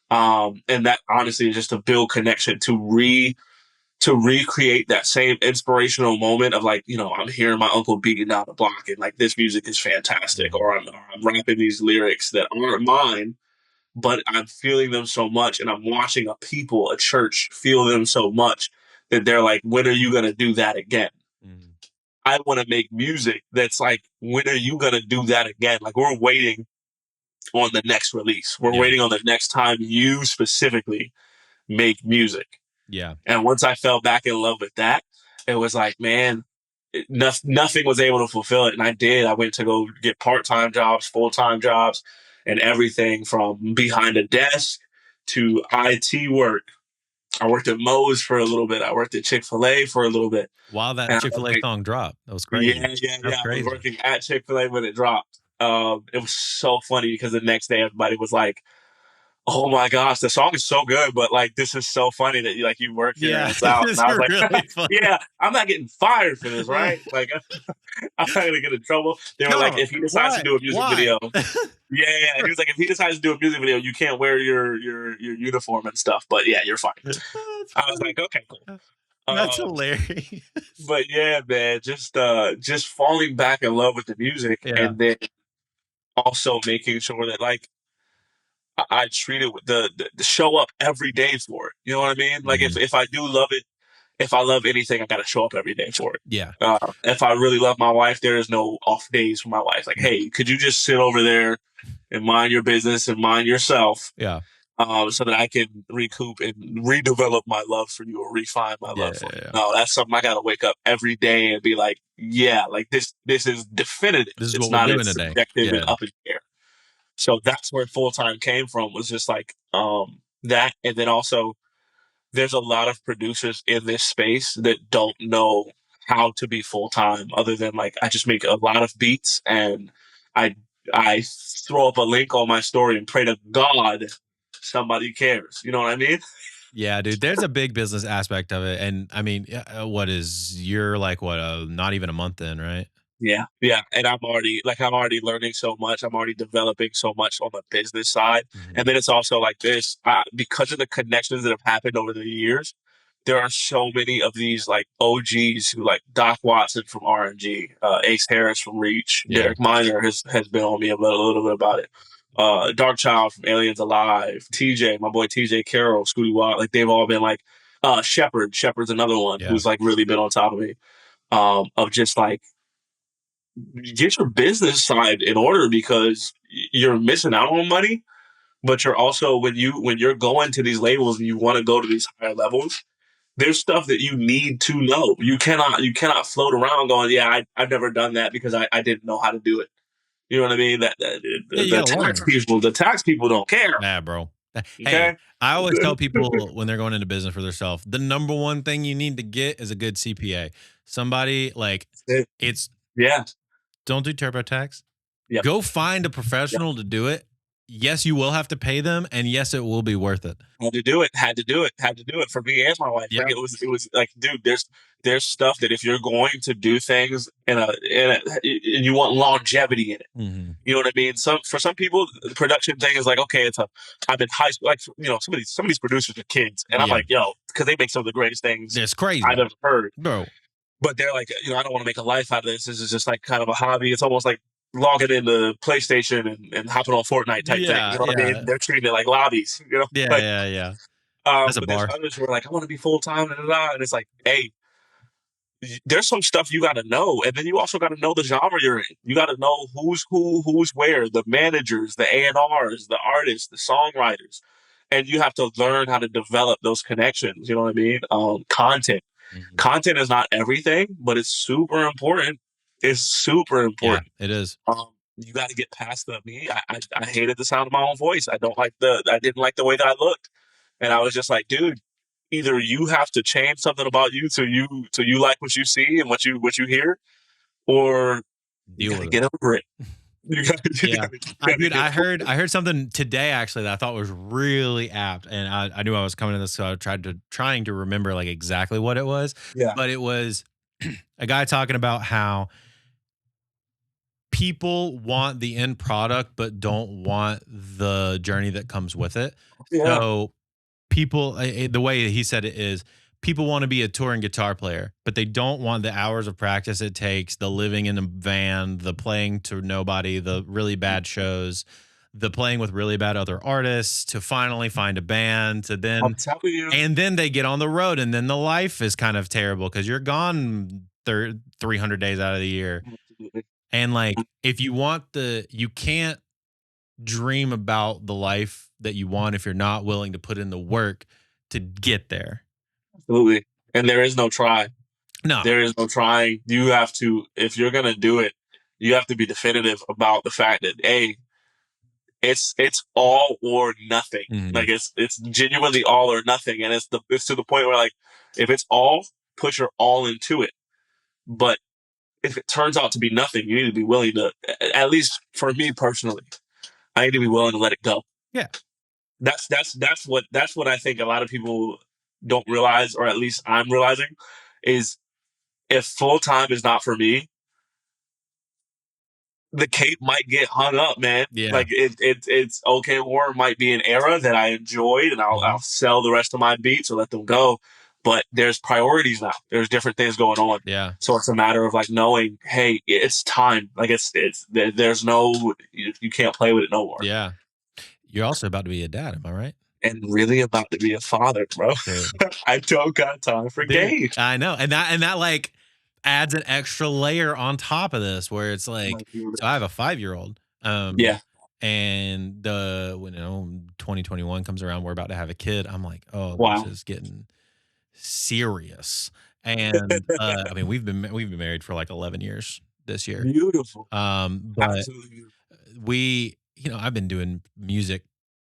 And that honestly is just to build connection, to recreate that same inspirational moment of like, I'm hearing my uncle beating down the block and like this music is fantastic, Mhm. or I'm rapping these lyrics that aren't mine, but I'm feeling them so much, and I'm watching a church feel them so much that they're like, when are you gonna do that again? Mhm. I want to make music that's like, when are you gonna do that again? Like we're waiting on the next release. We're Yeah. waiting on the next time you specifically make music. Yeah. And once I fell back in love with that, it was like, man, nothing was able to fulfill it. And I did. I went to go get part-time jobs, full-time jobs, and everything from behind a desk to IT work. I worked at Moe's for a little bit. I worked at Chick-fil-A for a little bit. While that And I was Chick-fil-A like, song dropped, that was crazy. yeah. That's I was crazy. working at Chick-fil-A when it dropped. It was so funny because the next day everybody was like, oh my gosh, the song is so good, but like this is so funny that you work here and Yeah, it's out. And it's I was like, really funny. yeah, I'm not getting fired for this, right? Like I'm not gonna get in trouble. They were like, No, if he decides to why? do a music Why? video, yeah. He was like, if he decides to do a music video, you can't wear your uniform and stuff. But yeah, you're fine. That's I was funny. like, okay, cool. That's Um, hilarious. but yeah, man, just falling back in love with the music, Yeah. and then also making sure that like I treat it with the show up every day for it. You know what I mean? Like Mhm. if I do love it, if I love anything, I got to show up every day for it. Yeah. If I really love my wife, there is no off days for my wife. Like, hey, could you just sit over there and mind your business and mind yourself, Yeah. so that I can recoup and redevelop my love for you or refine my Yeah, love for yeah, you? yeah. No, that's something I got to wake up every day and be like, yeah, like this is definitive. This is It's what we're not doing as today. subjective and Yeah. up in the air. So that's where full time came from, was just like that. And then also there's a lot of producers in this space that don't know how to be full time, other than like I just make a lot of beats and I I throw up a link on my story and pray to God somebody cares. You know what I mean? Yeah, dude, there's a big business aspect of it, and I mean, what is you're like, what, not even a month in, right? Yeah, yeah. And I'm already learning so much. I'm already developing so much on the business side. Mhm. And then it's also like this, because of the connections that have happened over the years. There are so many of these like OGs who, like Doc Watson from RNG, Ace Harris from Reach, Yeah. Derek Miner has been on me a little bit about it. Dark Child from Aliens Alive, TJ, my boy TJ Carroll, Scooty Watt, like they've all been like Shepard's another one Yeah. who's like really been on top of me. Of just like, get your business side in order, because you're missing out on money, but you're also, when you're going to these labels and you want to go to these higher levels, there's stuff that you need to know. You cannot float around going, yeah, I've never done that because I didn't know how to do it. You know what I mean? That Yeah, you gotta learn. the tax people don't care. Yeah, bro. Hey, Okay. I always tell people when they're going into business for themselves, the number one thing you need to get is a good CPA. Somebody like it's Yeah. don't do TurboTax. Yep. Go find a Yep. professional to do it. Yes, you will have to pay them, and yes, it will be worth it. Had to do it. Had to do it. Had to do it for me and my wife. Like Yeah. it was like, dude, there's stuff that if you're going to do things and you want longevity in it. Mhm. You know what I mean? For some people, the production thing is like, okay, I'm in high school. Like, some of these producers are kids, and I'm Yeah. like, yo, because they make some of the greatest things It's I've crazy, ever heard. bro. But they're like, I don't want to make a life out of this. This is just like kind of a hobby. It's almost like logging into PlayStation and hopping on Fortnite type thing. You Yeah, know what I mean? yeah. They're treating it like lobbies. Yeah, Like, yeah, yeah. That's a but there's bar. others who are like, I want to be full time, and it's like, hey, there's some stuff you got to know, and then you also got to know the genre you're in. You got to know who's who, who's where, the managers, the A&Rs, the artists, the songwriters, and you have to learn how to develop those connections. You know what I mean? Mhm. Content is not everything, but it's super important. It's super Yeah, important. it is. You got to get past the me. I hated the sound of my own voice. I didn't like the way that I looked, and I was just like, dude, either you have to change something about you to you like what you see and what you hear, or you Deal got to with it. get over it. You Yeah. gotta Dude, get over it. I heard something today actually that I thought was really apt, and I knew I was coming to this, so I trying to remember like exactly what it was, Yeah. but it was a guy talking about how people want the end product, but don't want the journey that comes with it. Yeah, So people, the way he said it is, people want to be a touring guitar player, but they don't want the hours of practice it takes, the living in a van, the playing to nobody, the really bad shows, the playing with really bad other artists to finally find a band to I'm then, telling you. and then they get on the road and then the life is kind of terrible because you're gone 300 days out of the year. Absolutely. And like, if you want you can't dream about the life that you want if you're not willing to put in the work to get there. Absolutely. And there is no try. No. There is no trying. You have to, if you're gonna do it, you have to be definitive about the fact that it's all or nothing. Mhm. Like it's genuinely all or nothing, and it's to the point where like if it's all, put your all into it. But if it turns out to be nothing, you need to be willing to. At least for me personally, I need to be willing to let it go. Yeah. That's what I think a lot of people don't realize, or at least I'm realizing, is if full time is not for me, the cape might get hung up, man. Yeah. Like it's okay. War might be an era that I enjoyed, and I'll Mhm. sell the rest of my beats or let them go. But there's priorities now. There's different things going on. Yeah. So it's a matter of like knowing, hey, it's time. Like there's no you can't play with it no more. Yeah. You're also about to be a dad, am I right? And really about to be a father, bro. Dude. I don't got time for Dude, games. I know. And that like adds an extra layer on top of this where it's like, Like, you so I have a 5-year-old. yeah. And when 2021 comes around, we're about to have a kid. I'm like, oh, this Wow. is getting serious. And I mean, we've been married for like 11 years this year. Beautiful. But Absolutely beautiful. I've been doing music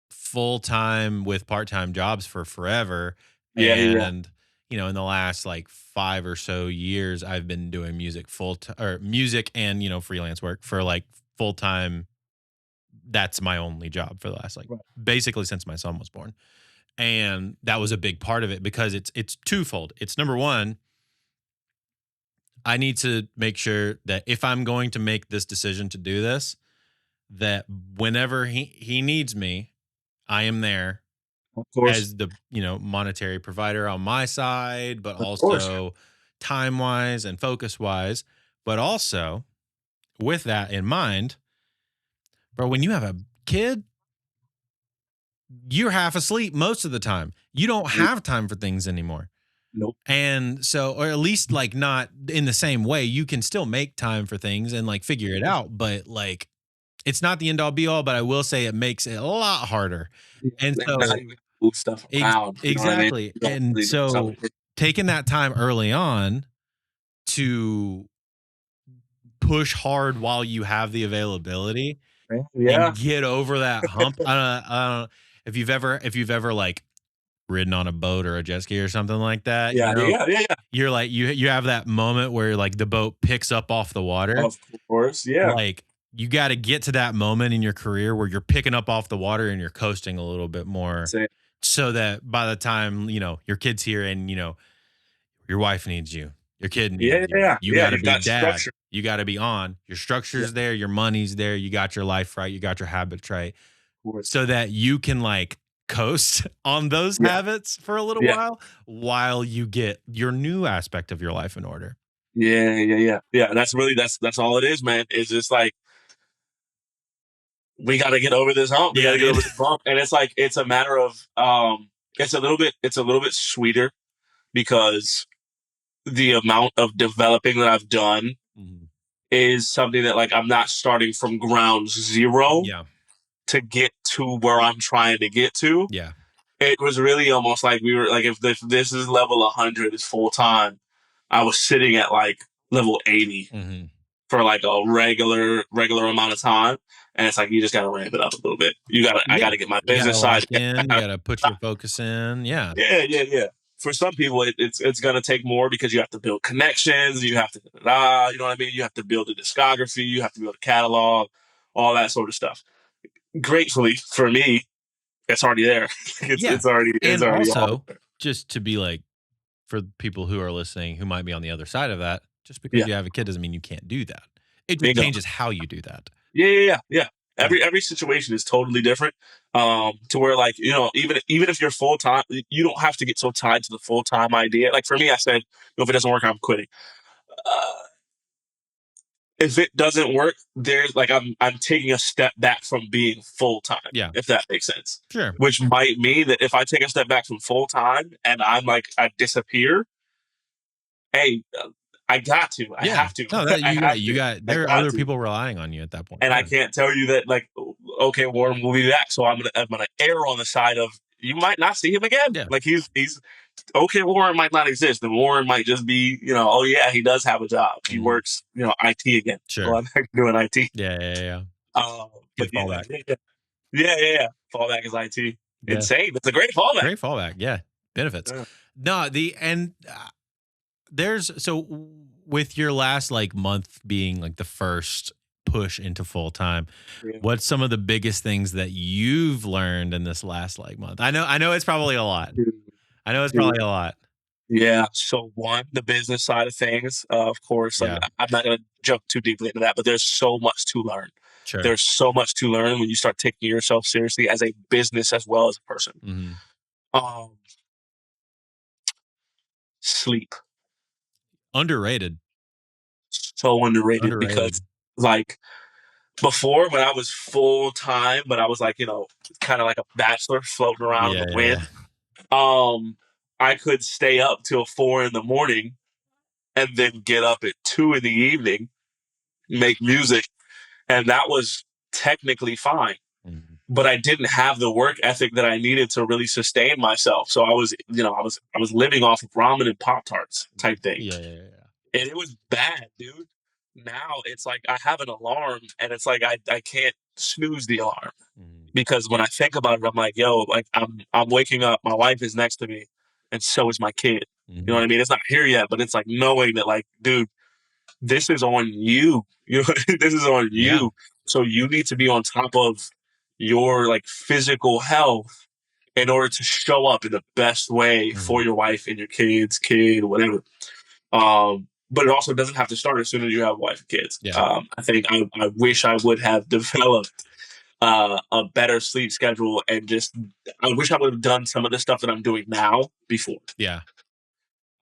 full time with part time jobs for forever. Yeah, yeah. And, in the last like 5 or so years, I've been doing music full time or music and, freelance work for like full time. That's my only job for the last like Right. basically since my son was born. And that was a big part of it because it's twofold. It's number one, I need to make sure that if I'm going to make this decision to do this, that whenever he needs me, I am there Of course. as the monetary provider on my side, but Of course. also time wise and focus wise. But also with that in mind, bro, when you have a kid, you're half asleep most of the time. You don't have time for things anymore. Nope. And so, or at least like not in the same way, you can still make time for things and like figure it out. But like, it's not the end all be all, but I will say it makes it a lot harder. And And not so, even move stuff around. You know what I mean? exactly. You don't And really do so, something. taking that time early on to push hard while you have the availability Yeah. and get over that hump. I don't know if you've ever like ridden on a boat or a jet ski or something like that, Yeah. Yeah. Yeah. Yeah. you're like you have that moment where like the boat picks up off the water. Of course. Yeah. Like you got to get to that moment in your career where you're picking up off the water and you're coasting a little bit more Say, so that by the time, your kid's here and, your wife needs you, your kid needs yeah. you, Yeah. you Yeah. got to You've be got dad. structure. You got to be on. Your Yeah. structure's there, your money's there, you got your life right, you got your habits right Of course. so that you can like coast on those Yeah. habits for a little Yeah. while you get your new aspect of your life in order. Yeah. Yeah. Yeah. Yeah. That's all it is, man. It's just like we got to get over this hump. We got Yeah, to get dude. over this bump, and it's like it's a matter of it's a little bit sweeter because the amount of developing that I've done Mhm. is something that like I'm not starting from ground zero Yeah. to get to where I'm trying to get to. Yeah. It was really almost like we were like if this is level 100 is full time, I was sitting at like level 80 Mhm. for like a regular amount of time, and it's like you just got to ramp it up a little bit. I Yeah. got to get my You gotta business lock side. in, you gotta put your focus in. Yeah. Yeah, yeah, yeah. For some people, it's gonna take more because you have to build connections. You have to, you know what I mean. You have to build a discography. You have to build a catalog, all that sort of stuff. Gratefully for me, it's already there. it's Yeah. it's already it's And already all also, there. just to be like, for people who are listening who might be on the other side of that, just because Yeah, you have a kid doesn't mean you can't do that. It just Bingo. changes how you do that. Yeah. Every situation is totally different. To where, like, even if you're full time, you don't have to get so tied to the full time idea. Like for me, I said, if it doesn't work, I'm quitting. Uh, if it doesn't work, there's like I'm taking a step back from being full time. Yeah. If that makes sense. Sure. Which might mean that if I take a step back from full time and I disappear, hey, I got to. I have to. No, that I have to. there are other people relying on you at that point. And I can't tell you that, like, okay, Warren will be back. So I'm gonna err on the side of you might not see him again. Yeah. Like he's okay. Warren might not exist, and Warren might just be, oh yeah, he does have a job. He works, IT again. Sure. Well, I'm back doing IT. Yeah. But fallback. Yeah. Fallback is IT. Yeah. Insane. It's a great fallback. Great fallback. Yeah. Benefits. Yeah. No, so with your last like month being like the first push into full time, what's some of the biggest things that you've learned in this last like month? I know it's probably a lot. I know it's probably a lot. Yeah. So one, the business side of things, of course, like, I'm not going to jump too deeply into that, but there's so much to learn. Sure. There's so much to learn when you start taking yourself seriously as a business as well as a person. Sleep. Underrated. So underrated. Because, like, before when I was full time, but I was like, kind of like a bachelor floating around in the wind. I could stay up till 4 a.m. and then get up at 2 p.m, make music, and that was technically fine. But I didn't have the work ethic that I needed to really sustain myself. So I was, I was living off of ramen and Pop-Tarts type thing. Yeah. And it was bad, dude. Now it's like I have an alarm, and it's like I can't snooze the alarm. Because when I think about it, I'm like, yo, like I'm waking up, my wife is next to me, and so is my kid. You know what I mean? It's not here yet, but it's like knowing that, like, dude, this is on you. This is on you. Yeah. So you need to be on top of your like physical health in order to show up in the best way for your wife and your kid, whatever. But it also doesn't have to start as soon as you have a wife and kids. Yeah. I think I wish I would have developed a better sleep schedule, and I wish I would have done some of the stuff that I'm doing now before. Yeah.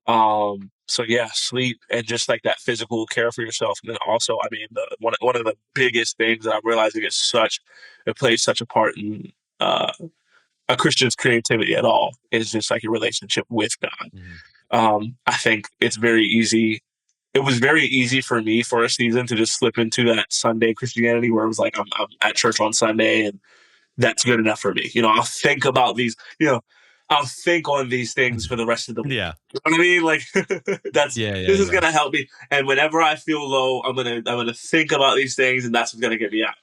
So yeah, sleep and just like that physical care for yourself. And then also, I mean, one of the biggest things that I'm realizing it plays such a part in a Christian's creativity at all is just like your relationship with God. I think it's very easy. It was very easy for me for a season to just slip into that Sunday Christianity where it was like, I'm at church on Sunday and that's good enough for me. I'll think about these, I'll think on these things for the rest of the week. Yeah. You know what I mean? Like this is going to help me. And whenever I feel low, I'm going to think about these things, and that's what's going to get me out.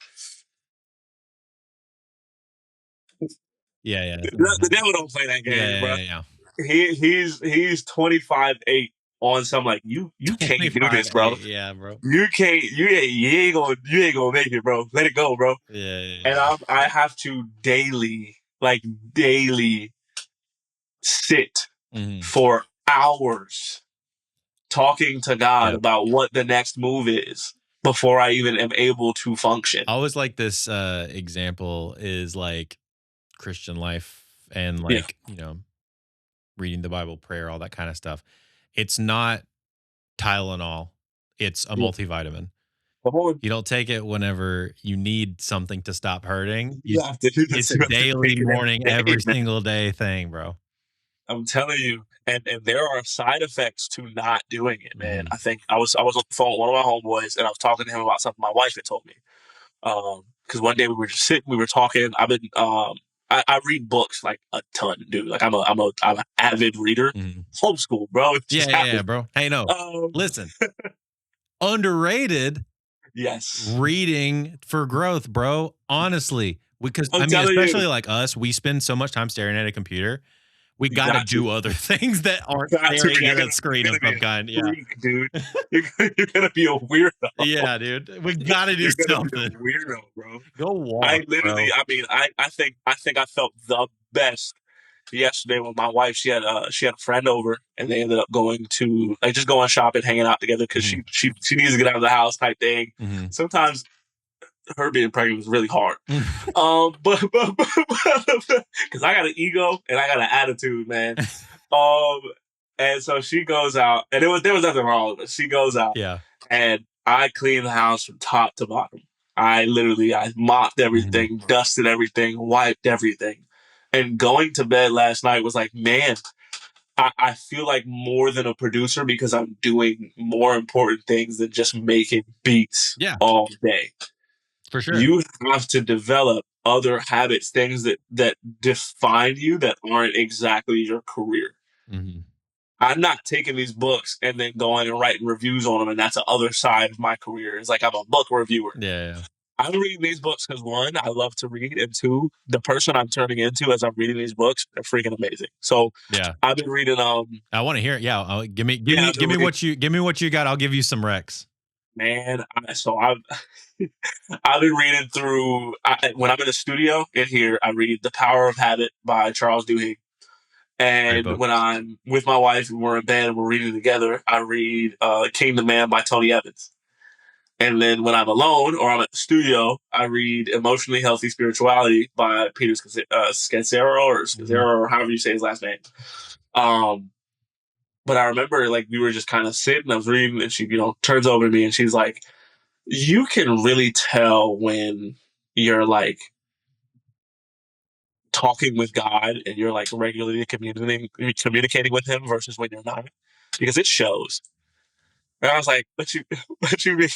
Yeah. The devil don't play that game, bro. Yeah. He's 25-8 on some, like, you can't do this, bro. Yeah, bro. You can't. You ain't gonna make it, bro. Let it go, bro. Yeah. And I have to daily sit for hours talking to God about what the next move is before I even am able to function. I always like this example is like Christian life and like, reading the Bible, prayer, all that kind of stuff. It's not Tylenol. It's a multivitamin. You don't take it whenever you need something to stop hurting. It's a daily, morning, every single day thing, bro. I'm telling you, and there are side effects to not doing it, man. I think I was on the phone with one of my homeboys, and I was talking to him about something my wife had told me. Because one day we were just sitting, we were talking. I've been I read books like a ton, dude. Like I'm an avid reader. Homeschool, bro. Yeah, bro. Hey, no, listen. Underrated. Yes. Reading for growth, bro. Honestly, because I mean, especially like us, we spend so much time staring at a computer. We got to do other things that aren't staring at a screen of some kind. Yeah, freak, dude. You're gonna be a weirdo. Yeah, dude. We got to do something. Be a weirdo, bro. Go walk. I literally, bro. I mean, I think I felt the best yesterday with my wife. She had a friend over, and they ended up going to like just going shopping, hanging out together because Mhm. she needs to get out of the house type thing. Mhm. Sometimes her being pregnant was really hard. But because I got an ego and I got an attitude, man. Um, and so she goes out, and there was nothing wrong with it. She goes out, Yeah. and I clean the house from top to bottom. I mopped Mhm. everything, dusted everything, wiped everything. And going to bed last night was like, man, I feel like more than a producer because I'm doing more important things than just making beats Yeah, all day. for sure. You have to develop other habits, things that define you that aren't exactly your career. Mhm. I'm not taking these books and then going and writing reviews on them, and that's the other side of my career. It's like I'm a book reviewer. Yeah, yeah. I'm reading these books because one, I love to read, and two, the person I'm turning into as I'm reading these books, they're freaking amazing. So Yeah. I've been reading I want to hear it. Yeah, I've been reading give me what you got. I'll give you some Rex. man, I've I've been reading through when I'm in the studio in here, I read The Power of Habit by Charles Duhigg. Great And book. when I'm with my wife and we're in bed and we're reading together, I read King the Man by Tony Evans. And then when I'm alone or I'm at the studio, I read Emotionally Healthy Spirituality by Peter Mhm. Scazzaro or however you say his last name. Um, but I remember like we were just kind of sitting, I was reading, and she, turns over to me and she's like, you can really tell when you're like talking with God and you're like regularly communicating with him versus when you're not. Because it shows. And I was like, what you what you mean?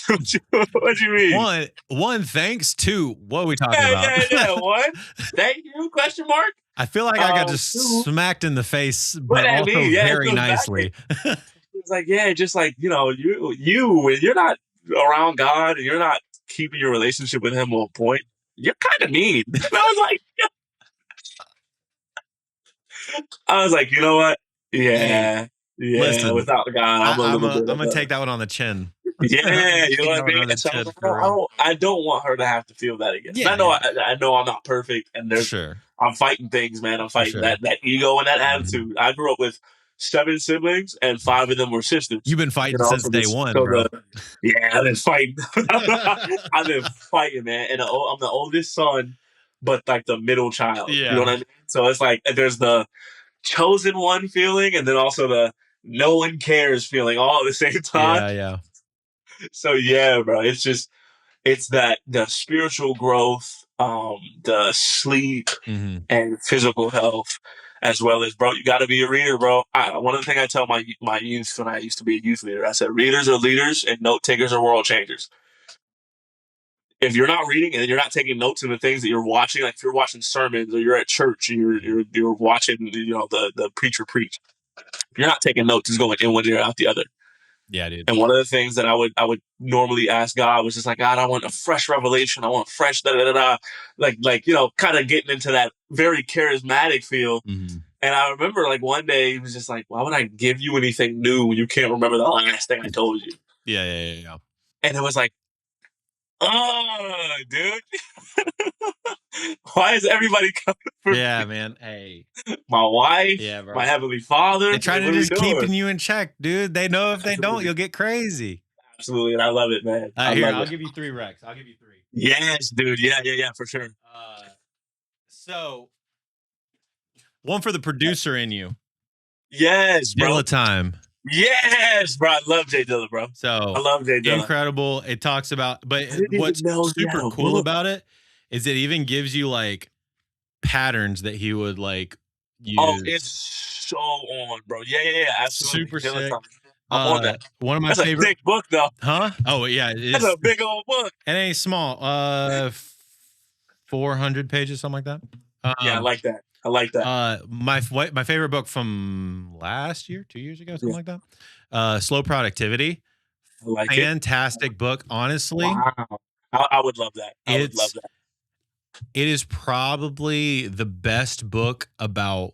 What you mean? One, thanks. Two, what are we talking Yeah, about? yeah, yeah. What? Thank you? Question mark. I feel like I got just Two. smacked in the face, What but that also mean? Yeah, it very feels bad. nicely. It's like, yeah, just like, you when you're not around God and you're not keeping your relationship with him on point, you're kind of mean. And I was like, you know what? Hey, Yeah, yeah. listen, Without God, I'm a little bit I'm of gonna a take that one on the chin. I'm yeah. gonna You know take what that I one mean? on the And so I was chin like, for real. I don't want her to have to feel that again. And Yeah, yeah, I know I'm not perfect, and sure, I'm fighting things, man. I'm for fighting sure. that ego and that Mhm. attitude. I grew up with 7 siblings, and 5 of them were sisters. You've been fighting since day one, So bro. yeah, I've been fighting. I've been fighting, man. And I'm the oldest son, but like the middle child. You know Yeah, what I mean? So it's like there's the chosen one feeling, and then also the no one cares feeling all at the same time. yeah, yeah. So yeah, bro, it's that the spiritual growth, the sleep Hmm. and physical health, as well as, bro, you got to be a reader, bro. One of the things I tell my youth when I used to be a youth leader, I said, readers are leaders and note takers are world changers. If you're not reading and you're not taking notes in the things that you're watching, like if you're watching sermons or you're at church and you're watching, the preacher preach. If you're not taking notes, it's going in one ear out the other. Yeah, dude. And one of the things that I would normally ask God was just like, God, I want a fresh revelation. I want fresh da da da da, like kind of getting into that very charismatic feel. Hmm. And I remember like one day he was just like, why would I give you anything new when you can't remember the last thing I told you? Yeah, yeah, yeah, yeah. And it was like, oh, dude, why is everybody coming for Yeah, me? man. Hey, My wife, yeah, my bro. heavenly father. They try Like, to what are we just doing? keeping you in check, dude. They know if they don't, Absolutely, you'll get crazy. absolutely, and I love it, man. I Here, love I'll it. give you three, Rex. I'll give you three. Yes, dude. Yeah, yeah, yeah, for sure. Uh, so one for the producer in you. Yes, bro. Dilla time. Yes, bro. I love Jay Dilla, bro. I So love Jay Dilla. incredible. It talks about, but I didn't even what's know he had super a cool book. about it is it even gives you like patterns that he would like Oh, it's use. so on, bro. Yeah, yeah, yeah. Absolutely. Super Dilla sick. time. I'm on that. One of my That's a favorite, thick book, though. huh? Oh yeah, That's a big old book. it ain't small. 400 pages, something like that. Yeah, I Um, like that. I like that. my favorite book from last year, 2 years ago, something Yeah, like that. Slow Productivity. I like it. Fantastic book. Honestly, Wow. I would love that. I would love it's that. it is probably the best book about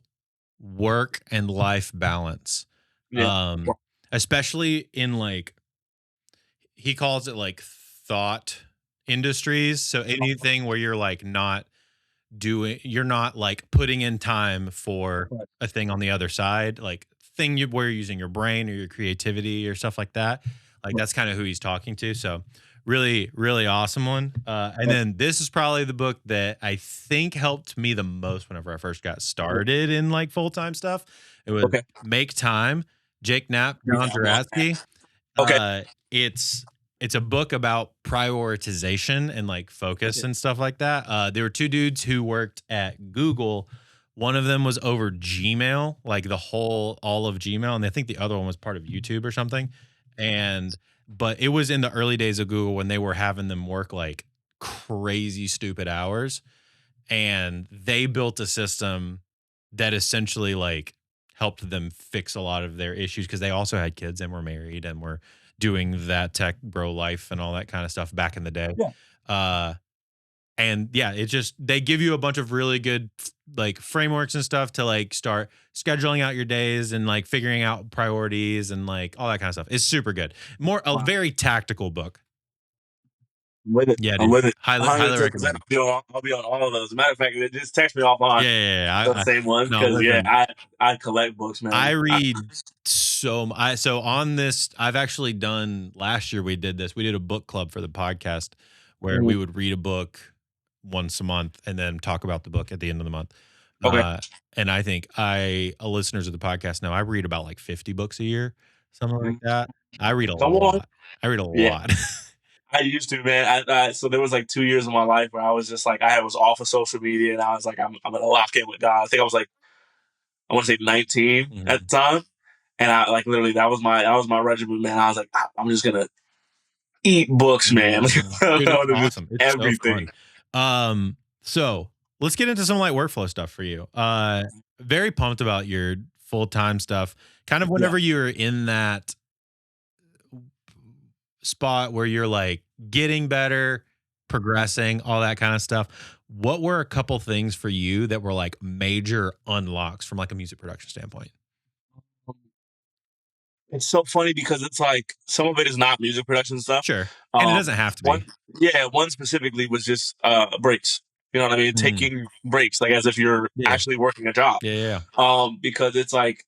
work and life balance. Yeah. Um, especially in like he calls it like thought industries. So anything where you're like not you're not like putting in time for Right. a thing on the other side, like thing where you're using your brain or your creativity or stuff like that. Like that's kind of who he's talking to. So really, really awesome one. And Right. then this is probably the book that I think helped me the most whenever I first got started in like full time stuff. It was Okay. Make Time, Jake Knapp, Yeah, John I love that. Duratsky. Okay. Uh, it's a book about prioritization and like focus Okay. and stuff like that. There were two dudes who worked at Google. One of them was over Gmail, like all of Gmail, and I think the other one was part of YouTube or something. And but it was in the early days of Google when they were having them work like crazy stupid hours, and they built a system that essentially like helped them fix a lot of their issues because they also had kids and were married and were doing that tech bro life and all that kind of stuff back in the day. Yeah. Uh, and yeah, it just they give you a bunch of really good like frameworks and stuff to like start scheduling out your days and like figuring out priorities and like all that kind of stuff. It's super good. More a Wow. very tactical book. I'm with it. Yeah, I'm dude. with it. Highly 110%. recommend. I'll be on all of those. As a matter of fact, just text me Yeah, offline yeah, yeah. the same ones No, because yeah, listen. I collect books, I man. read so on this. I've actually done last year. We did this. We did a book club for the podcast where we Mhm. would read a book once a month and then talk about the book at the end of the month. Okay. Uh, and I think listeners of the podcast know I read about like 50 books a year, something like Mhm. that. I read a Come on. lot. I read a Yeah. lot. I used to, man. So there was like 2 years of my life where I was just like, I was off of social media and I was like, I'm going to lock in with God. I think I was like, I want to say 19 at Mhm. the time. And I like literally, that was my regimen, man. I was like, I'm just going to eat books, man. Mhm. I Dude, it's want to just awesome. It's so everything. fun. So let's get into some light workflow stuff for you. Very pumped about your full-time stuff. Kind of Yeah. whenever you're in that spot where you're like getting better, progressing, all that kind of stuff. What were a couple things for you that were like major unlocks from like a music production standpoint? It's so funny because it's like some of it is not music production stuff. Sure. And it Um, doesn't have to one, be. yeah, one specifically was just breaks. You know what I mean? Mhm. Taking breaks, like as if you're Yeah. actually working a job. Yeah. Yeah. Because it's like,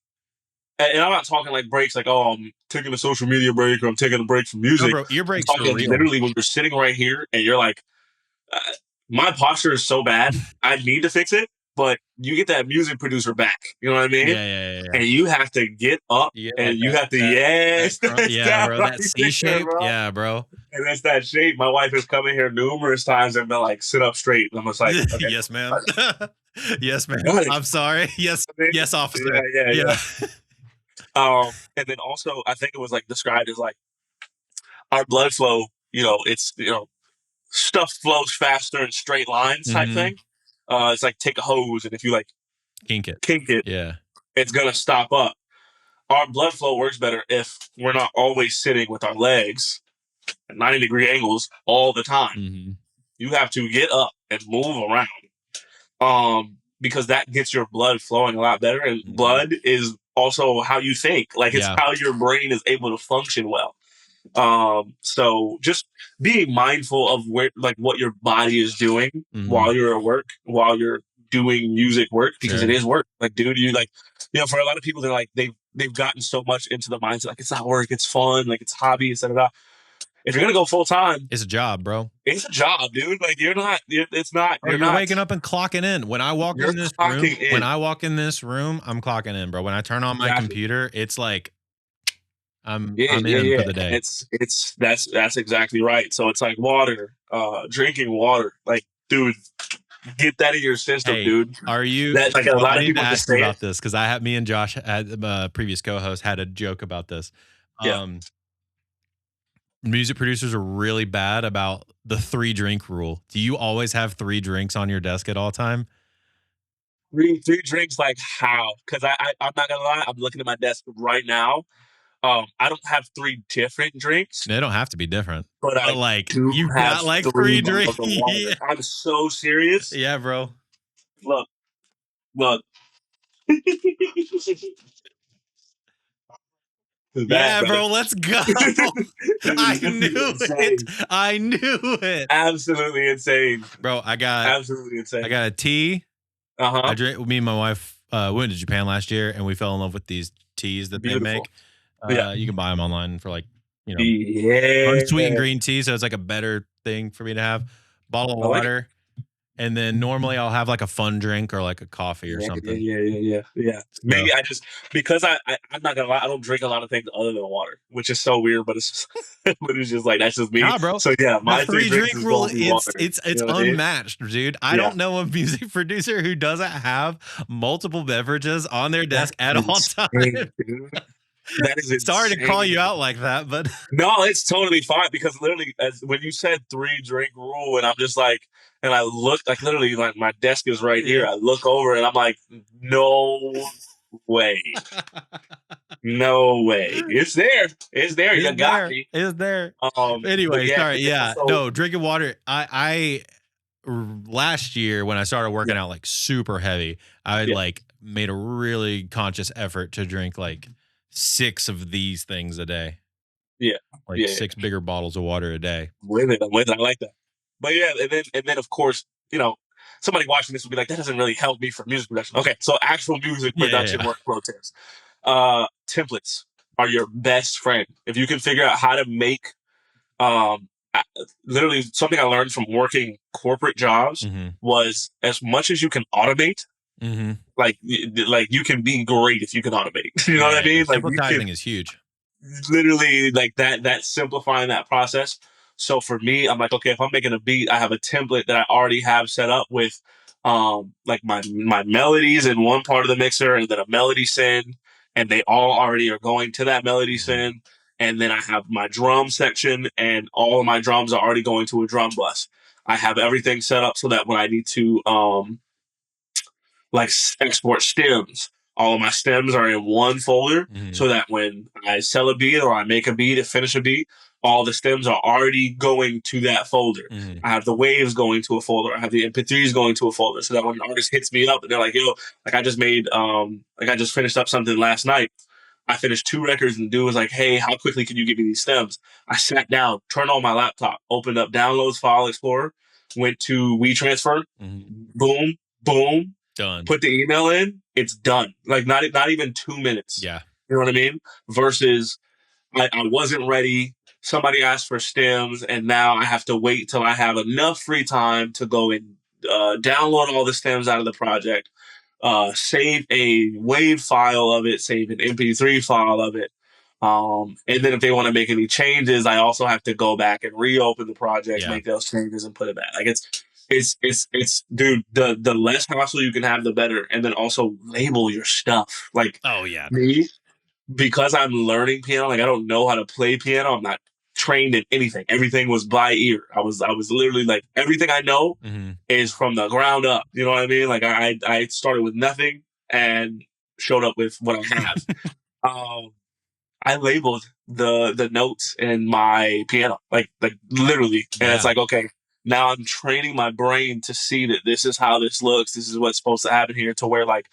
and I'm not talking like breaks, like oh, I'm taking a social media break or I'm taking a break from No, music. bro, ear I'm breaks are talking real. literally when you're sitting right here and you're like, uh, my posture is so bad, I need to fix it. But you get that music producer back. You know what I mean? Yeah, yeah, yeah, yeah. And you have to get up Yeah, and like you have to, that yes, crunk. that's Yeah, that bro, right that C there, shape. bro. Yeah, bro. And that's that shape. My wife has come in here numerous times and been like, sit up straight. And I'm just like, okay, Yes, ma'am. Yes, ma'am. got it. I'm sorry. Yes, yes, Yeah, officer. yeah, Yeah. yeah. And then also, I think it was like described as like our blood flow, it's, stuff flows faster in straight lines type Mhm. thing. It's like take a hose and if you like Kink it. kink it, Yeah. it's going to stop up. Our blood flow works better if we're not always sitting with our legs at 90-degree angles all the time. Mhm. You have to get up and move around. Because that gets your blood flowing a lot better. And Mhm. blood is also how you think. Like it's Yeah. how your brain is able to function well. So just being mindful of where like what your body is doing Mhm. while you're at work, while you're doing music work, because it Sure. is work. Like, dude, you like, for a lot of people, they're like they've gotten so much into the mindset, like it's not work, it's fun, like it's hobby, etc. If you're gonna go full time, It's a job, bro. it's a job, dude. Like it's not, Bro, you're waking up and clocking in. you're clocking When in. I walk in this room, I'm clocking in, bro. When I turn on my Exactly. computer, it's like Yeah, I'm yeah, in for yeah. the And day. that's exactly right. So it's like water, drinking water. Like, dude, get that in your system, Hey, dude. are you That like a bro, lot I of need to people just ask you say it. about this because I have me and Josh had previous co-host had a joke about this. Yeah. Um, music producers are really bad about the 3 drink rule. Do you always have 3 drinks on your desk at all time? Three drinks, like how? Because I'm not gonna lie, I'm looking at my desk right now. I don't have three different drinks, They don't have to be different, but but I like do you have got like three 3 drinks. bottles of water. I'm so serious. Yeah, bro. Look, look. Yeah, brother. bro, let's go. I This is knew it. insane. I knew it. Absolutely insane. Bro, I got Absolutely insane. a tea. Uh-huh. I drink. Me and my wife went to Japan last year, and we fell in love with these teas that they Beautiful. make. Yeah. You can buy them online for like unsweetened Yeah. green tea, so it's like a better thing for me to have. Bottle of I like it. water, and then normally I'll have like a fun drink or like a coffee or Yeah, yeah, something. yeah, yeah, yeah, yeah. So Maybe I just because I'm not gonna lie, I don't drink a lot of things other than water, which is so weird, but it's just, but it's just like that's just me. nah, bro. So yeah, The my three three drinks drink is rule, gonna be water. it's You know what I mean? unmatched, dude. I Yeah, don't know a music producer who doesn't have multiple beverages on their that's desk at all insane, times. dude. That is Sorry to call insane. you out like that, but No, it's totally fine because literally, as when you said three drink rule, and I'm just like, and I look like literally like my desk is right here. yeah. I look over and I'm like, no way, no way. It's there. It's there. You It's got there. me. It's there. But Anyway, yeah, sorry. and then Yeah. also No, drinking water. Last year when I started yeah, working out like super heavy, I yeah, like made a really conscious effort to drink like 6 of these things a day, yeah, like yeah, yeah. 6 bigger bottles of water a day. I'm with it. I'm with it. I like that. But yeah, and then of course, somebody watching this will be like, that doesn't really help me for music production. Okay, so actual music Yeah, yeah, production yeah. workflow tips. Templates are your best friend. If you can figure out how to make I- literally something I learned from working corporate jobs Mhm. was as much as you can automate, Mhm. like you can be great if you can automate. You know Yeah, what I yeah, yeah. mean? Like you can Sympathizing is huge. literally like that simplifying that process. So for me, I'm like, okay, if I'm making a beat, I have a template that I already have set up with like my melodies in one part of the mixer and then a melody send, and they all already are going to that melody Mhm. send. And then I have my drum section and all of my drums are already going to a drum bus. I have everything set up so that when I need to like export stems. All of my stems are in one folder Mhm. so that when I sell a beat or I make a beat and finish a beat, all the stems are already going to that folder. Mhm. I have the waves going to a folder. I have the MP3s going to a folder so that when an artist hits me up and they're like, yo, like I just made, like I just finished up something last night. I finished 2 records and the dude was like, hey, how quickly can you give me these stems? I sat down, turned on my laptop, opened up Downloads File Explorer, went to WeTransfer, Mhm. boom, boom, Done. put the email in, it's done. Like not even 2 minutes. Yeah. You know what I mean? Versus I wasn't ready. Somebody asked for stems, and now I have to wait till I have enough free time to go and download all the stems out of the project, save a WAV file of it, save an MP3 file of it. And then if they want to make any changes, I also have to go back and reopen the project, Yeah. make those changes, and put it back. Like it's dude. The less hassle you can have, the better. And then also label your stuff. Like Oh, yeah. me, because I'm learning piano. Like I don't know how to play piano. I'm not trained in anything. Everything was by ear. I was literally like everything I know Mhm. is from the ground up. You know what I mean? Like I started with nothing and showed up with what I have. Um, I labeled the notes in my piano, like literally, and it's Yeah. like okay, now I'm training my brain to see that this is how this looks. This is what's supposed to happen here. To where like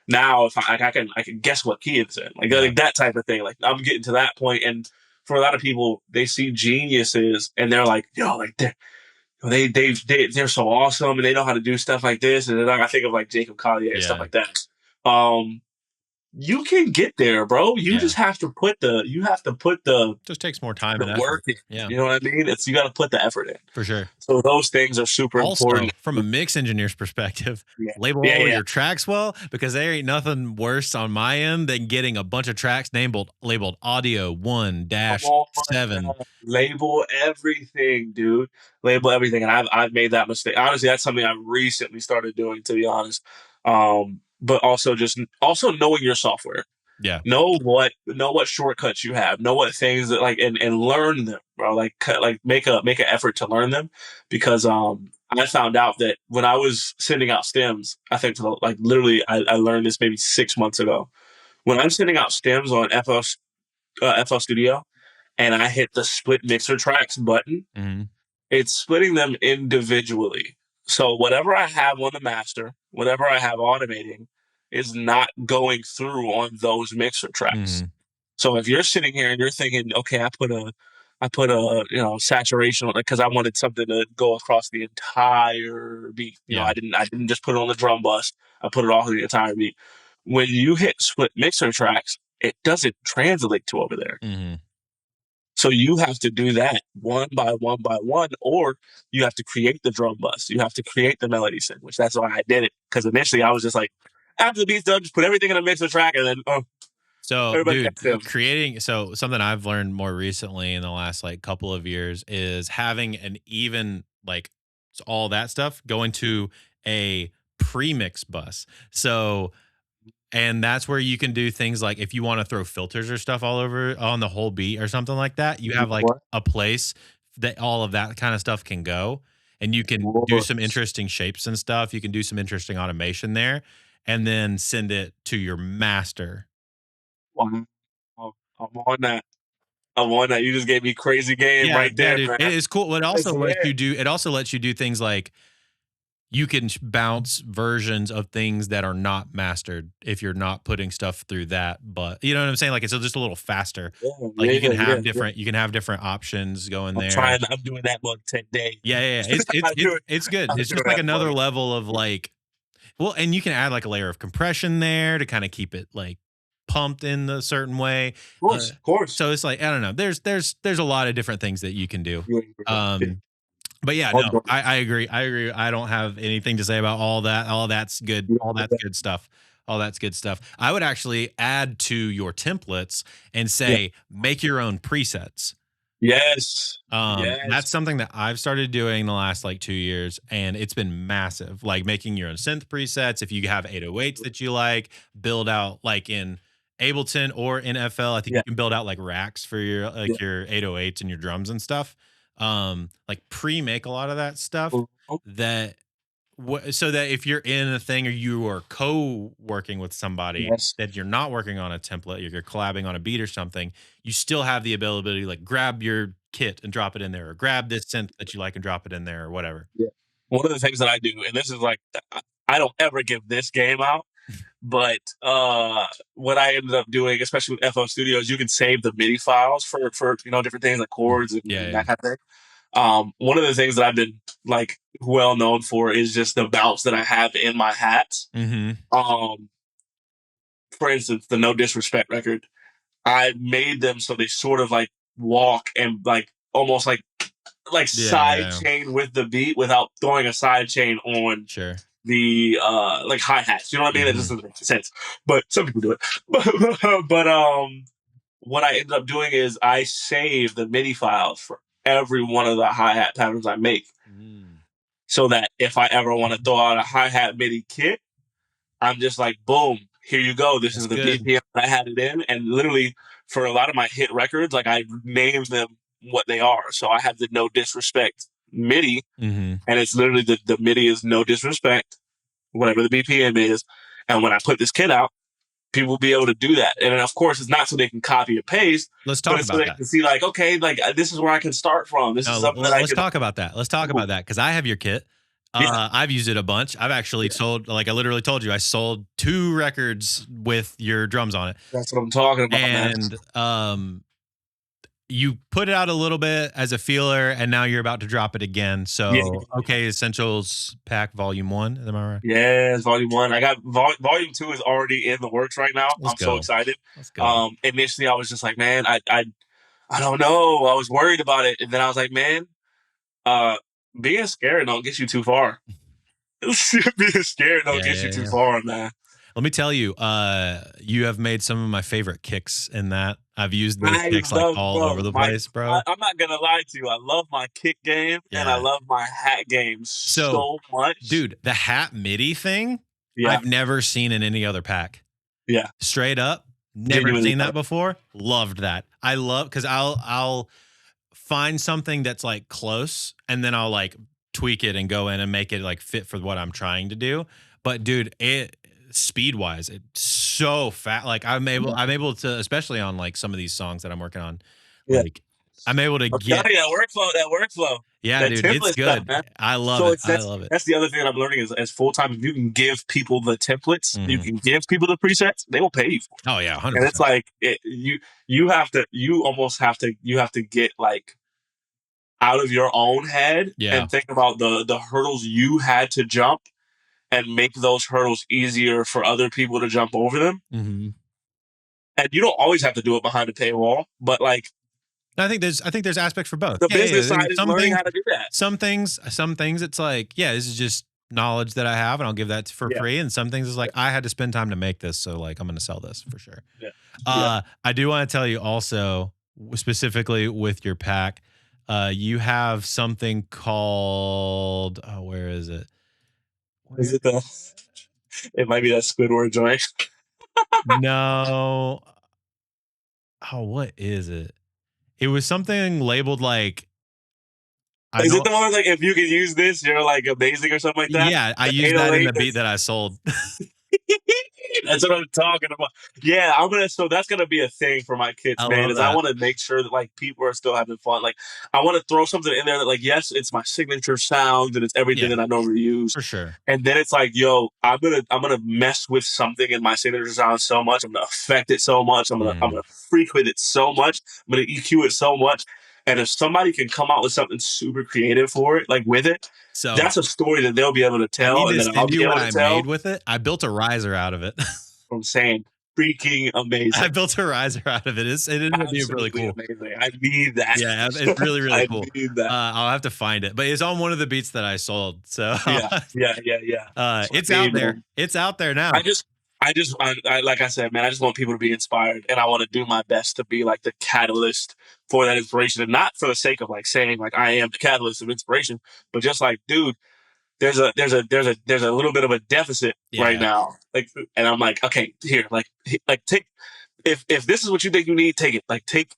now, if I can guess what key it's in, Yeah. like that type of thing. Like I'm getting to that point, and for a lot of people, they see geniuses and they're like, yo, like they're so awesome and they know how to do stuff like this. And then I think of like Jacob Collier and stuff Yeah. like that. Um, you can get there, bro. You Yeah. just have to put the Just takes more time and work effort. in. Yeah, You know what I mean? You got to put the effort in. for sure. So those things are super Also, important. from a mix engineer's perspective, Yeah, label yeah, all of yeah. your tracks well, because there ain't nothing worse on my end than getting a bunch of tracks labeled audio Come on, 1-7. label everything, dude. Label everything, and I've made that mistake. Honestly, that's something I recently started doing, to be honest. But also just also knowing your software. Yeah. Know what shortcuts you have. Know what things that like and learn them, bro. Like make an effort to learn them, because I found out that when I was sending out stems, I think like literally I learned this maybe 6 months ago. When I'm sending out stems on FL Studio and I hit the split mixer tracks button, Mhm. it's splitting them individually. So whatever I have on the master, whatever I have automating, is not going through on those mixer tracks. Mhm. So if you're sitting here and you're thinking, okay, I put a saturation on it because I wanted something to go across the entire beat. Yeah. I didn't just put it on the drum bus. I put it all through the entire beat. When you hit split mixer tracks, it doesn't translate to over there. Mm-hmm. So you have to do that one by one by one, or you have to create the drum bus. You have to create the melody which that's why I did it. Because initially I was just like, after the beat's done, just put everything in a mixer track and then So, everybody dude, gets them. so something I've learned more recently in the last like couple of years is having an even like all that stuff going to a pre-mix bus. So, and that's where you can do things like if you want to throw filters or stuff all over on the whole beat or something like that, you have like Of a place that all of that kind of stuff can go. And you can do some course. interesting shapes and stuff. You can do some interesting automation there and then send it to your master. Wow. I'm on that. I'm on that. You just gave me crazy game Yeah, right yeah, there, dude. man. It is cool. It That's also lets yeah. you do it also lets you do things like you can bounce versions of things that are not mastered if you're not putting stuff through that. But you know what I'm saying? Like it's just a little faster. Yeah, Like yeah. you can have different options going I'm there. trying. I'm doing that one today. Yeah, yeah, yeah. It's I'm doing. it's good. I'm It's doing just like that one. another level of like well, and you can add like a layer of compression there to kind of keep it like pumped in a certain way. Of course. So it's like I don't know. There's a lot of different things that you can do. You ain't right. Yeah. Um, but yeah, I'm no, doing I agree. I agree. I don't have anything to say about all that. All that's good. All that's it. good stuff. All that's good stuff. I would actually add to your templates and Yeah. say make your own presets. Yes. That's Yes. something that I've started doing the last like 2 years, and it's been massive. Like making your own synth presets. If you have 808s that you like, build out like in Ableton or in FL. I think Yeah. you can build out like racks for your Yeah. like your 808s and your drums and stuff. Like pre-make a lot of that stuff Mhm. that so that if you're in a thing or you are co-working with somebody Yes. that you're not working on a template, you're collabing on a beat or something, you still have the ability to like grab your kit and drop it in there, or grab this synth that you like and drop it in there, or whatever. Yeah. One of the things that I do, and this is like, I don't ever give this game out, but what I ended up doing, especially with FL Studios, you can save the MIDI files for different things like chords Yeah, and yeah. that kind of thing. One of the things that I've been like well known for is just the bounce that I have in my hats. Mm-hmm. Um, for instance, the No Disrespect record, I made them so they sort of like walk and like almost like Yeah, yeah, side yeah. chain with the beat without throwing a side chain on Sure. the like hi hats. You know what I mean? It just Mm-hmm. doesn't make sense. But some people do it. But what I ended up doing is I save the MIDI files for every one of the hi hat patterns I make, Mm. so that if I ever want to throw out a hi hat MIDI kit, I'm just like, boom, here you go. This That's is the good. BPM I had it in. And literally, for a lot of my hit records, like I named them what they are. So I have the No Disrespect MIDI, Mm-hmm. and it's literally the MIDI is No Disrespect, whatever the BPM is. And when I put this kit out, people will be able to do that. And of course, it's not so they can copy and paste, Let's but talk it's so about they that. can see, like, okay, like this is where I can start from. This is No, something that I let's can. talk about that. Let's talk Ooh, about that because I have your kit. yeah, I've used it a bunch. I've actually yeah, sold, like I literally told you, I sold 2 records with your drums on it. that's what I'm talking about, man. And you put it out a little bit as a feeler, and now you're about to drop it again. Yeah, So, okay, Essentials Pack Volume 1. Am I right? yes, volume one. I got volume two is already in the works right now. Let's I'm so go. excited. Let's go. Initially I was just like, man, I don't know. I was worried about it, and then I was like, man, uh, being scared don't get you too far. Being scared don't Yeah, get you yeah, too yeah. far, man. Let me tell you, you have made some of my favorite kicks in that. I've used those I kicks like love, all over bro. the place, bro. I'm not gonna lie to you. I love my kick game and I Yeah. love my hat game So, so much. dude, the hat MIDI thing, Yeah, I've never seen in any other pack. yeah, Straight up, never genuinely seen love that it. before. Loved that. I love because I'll find something that's like close and then I'll like tweak it and go in and make it like fit for what I'm trying to do. But dude, it speed wise, it's so fast. Like Yeah, I'm able to, especially on like some of these songs that I'm working on, yeah. like I'm able to I'm telling get you that workflow. Yeah, That dude, it's template stuff, good. man. I love So it. it's I love it. that's the other thing that I'm learning is as full time. If you can give people the templates, you Mhm. can give people the presets, they will pay you for Oh yeah, it. And it's 100%. like you have to you almost have to get like out of your own head Yeah. and think about the hurdles you had to jump and make those hurdles easier for other people to jump over them. Mhm. And you don't always have to do it behind a paywall, but like I think there's aspects for both. the Yeah, yeah, business yeah. side is learning how to do that. Some things it's like, yeah, this is just knowledge that I have and I'll give that for Yeah, free. And some things is yeah, like I had to spend time to make this, so like I'm gonna sell this for sure. yeah, yeah. I do want to tell you also, specifically with your pack, you have something called where is it? Is Where it the? It might be that Squidward joint. no. Oh, what is it? It was something labeled like I Is it don't the one that's like if you can use this, you're like amazing or something like that? yeah, I The used that in 808. the beat that I sold. That's what I'm talking about. Yeah, I'm gonna. So that's gonna be a thing for my kids, I man. love Is I that. want to make sure that like people are still having fun. Like I want to throw something in there that like yes, it's my signature sound and it's everything Yeah, that I normally use. for sure. And then it's like, yo, I'm gonna mess with something in my signature sound so much. I'm gonna affect it so much. I'm Mhm. gonna freak with it so much. I'm gonna EQ it so much. And if somebody can come out with something super creative for it, like with it, So that's a story that they'll be able to I tell, need and to then I'll send be you what able to I made tell with it. I built a riser out of it. from saying freaking I amazing. built a riser out of it. It ended up being really Absolutely cool. amazing. I need that. Yeah, it's really, really I cool. need that. I'll have to find it, but it's on one of the beats that I sold. So, Yeah, yeah, yeah, yeah. That's what it's I out need, there. man. It's out there now. I just, like I said, man, I just want people to be inspired, and I want to do my best to be like the catalyst for that inspiration, and not for the sake of like saying like I am the catalyst of inspiration, but just like, dude, there's a little bit of a deficit right Yeah. now, like, and I'm like, okay, here, like take if this is what you think you need, take it, like take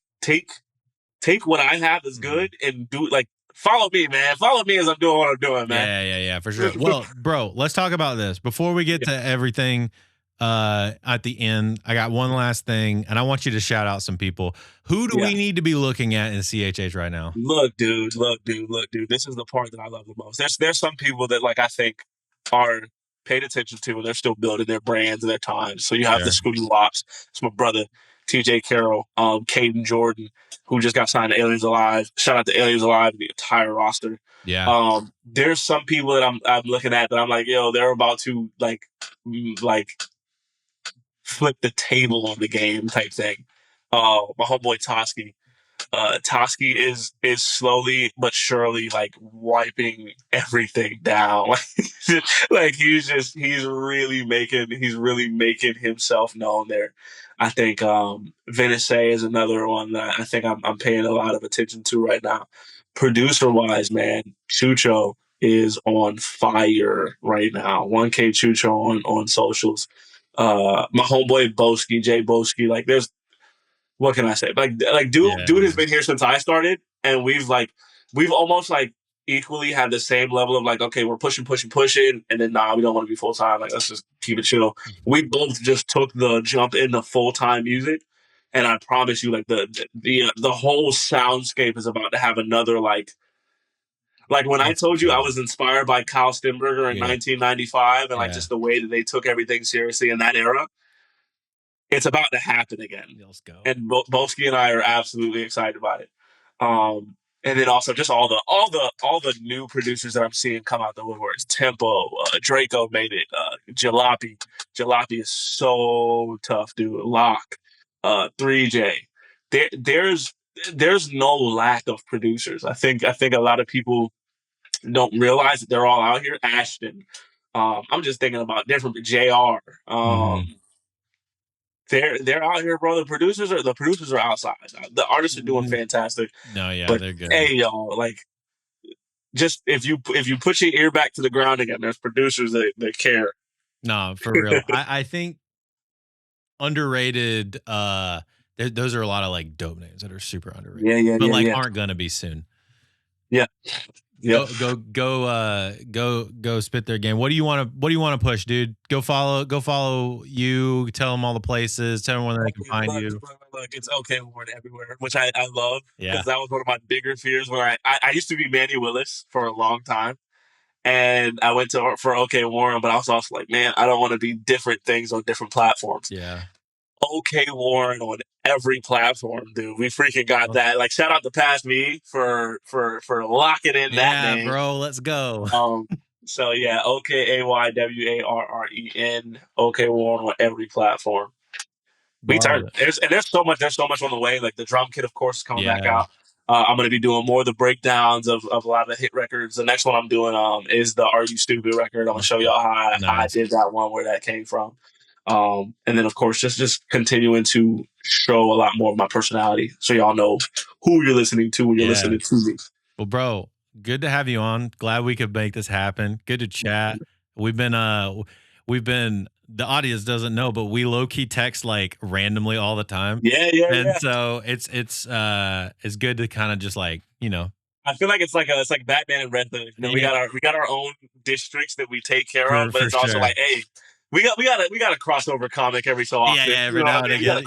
what I have that's Mhm. good and do it. Like follow me, man. Follow me as I'm doing what I'm doing, man. Yeah, yeah, yeah, for sure. Well, bro, let's talk about this before we get Yeah, to everything at the end. I got one last thing and I want you to shout out some people. Who do yeah. we need to be looking at in CHH right now? Look, dude. This is the part that I love the most. There's some people that like I think are paid attention to and they're still building their brands and their times. So you have the Sure. Scooty Wops. It's my brother, TJ Carroll, Caden Jordan, who just got signed to Aliens Alive. Shout out to Aliens Alive, the entire roster. Yeah. There's some people that I'm looking at that I'm like, yo, they're about to like flip the table on the game type thing. My homeboy Toski. Toski is slowly but surely like wiping everything down. Like he's really making himself known there. I think Venice is another one that I think I'm paying a lot of attention to right now. Producer wise, man, Chucho is on fire right now. 1K Chucho on socials. My homeboy Boski, Jay Boski, like there's what can I say? Like Yeah. dude has been here since I started, and we've almost like equally had the same level of like, okay, we're pushing, and then nah, we don't want to be full time. Like let's just keep it chill. Mhm. We both just took the jump into full time music, and I promise you, like the whole soundscape is about to have another like when I That's told you I incredible. was inspired by Kyle Stenberger in Yeah. 1995 and like Yeah. just the way that they took everything seriously in that era, it's about to happen again. Let's go. And Bolsky and I are absolutely excited about it. And then also just all the new producers that I'm seeing come out the woodworks. Tempo, Draco made it. Jalopy is so tough, dude. Lock, 3J. There's no lack of producers. I think a lot of people don't realize that they're all out here. Ashton. I'm just thinking about different JR. Mhm. They're out here, bro. The producers are outside. The artists are doing Mhm. fantastic. No, yeah, But they're good. hey, y'all, like just if you put your ear back to the ground again, there's producers that care. No, for real. I think underrated, those are a lot of, like, dope names that are super underrated, Yeah, yeah, but, yeah, like, yeah, aren't gonna be soon. yeah. Yep. Go spit their game. What do you want to push, dude? Go follow you, tell them all the places, tell them where they can find you. Look, it's okayWARREN everywhere, which I love, Yeah. because that was one of my bigger fears when I used to be Manny Willis for a long time. And I went for okayWARREN, but I was also like, man, I don't want to be different things on different platforms. Yeah. okayWARREN on every platform, dude. We freaking got that. Like, shout out to Past Me for locking in that Yeah, name. bro. Let's go. So yeah, okayWARREN, okayWARREN on every platform. We turn. There's so much on the way. Like the drum kit, of course, is coming back out. I'm going to be doing more of the breakdowns of a lot of the hit records. The next one I'm doing is the Are You Stupid record. I'm going to show y'all how I did that one, where that came from. And then, of course, just continuing to show a lot more of my personality, so y'all know who you're listening to when you're listening to me. Well, bro, good to have you on. Glad we could make this happen. Good to chat. We've been the audience doesn't know, but we low key text like randomly all the time. Yeah. So it's good to kind of just like, I feel like it's like Batman and Red Hood. We got our own districts that we take care of, but it's also like, hey, we got a crossover comic every so often. Yeah, every now and again.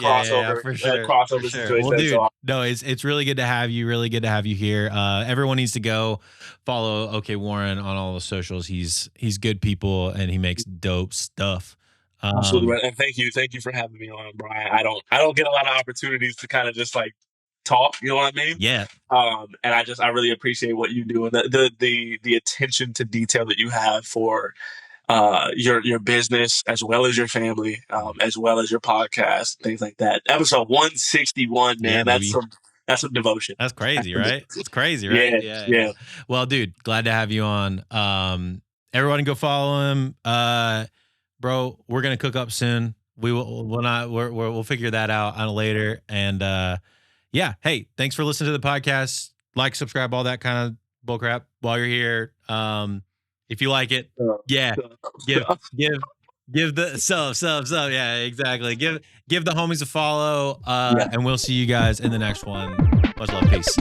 For sure. Situation. Well, dude, no, it's really good to have you. Really good to have you here. Everyone needs to go follow okayWARREN on all the socials. He's good people and he makes dope stuff. Absolutely right. And thank you for having me on, Brian. I don't get a lot of opportunities to kind of just like talk, you know what I mean? Yeah. And I really appreciate what you do, and the attention to detail that you have for your business, as well as your family, as well as your podcast, things like that. Episode 161, man. That's some devotion. That's crazy, right? It's crazy, right? Yeah. Well, dude, glad to have you on. Everyone go follow him. Bro, we're gonna cook up soon. We'll figure that out on later. And yeah, hey, thanks for listening to the podcast. Like, subscribe, all that kind of bullcrap while you're here. If you like it, give the sub. Yeah, exactly. Give the homies a follow. And we'll see you guys in the next one. Much love. Peace.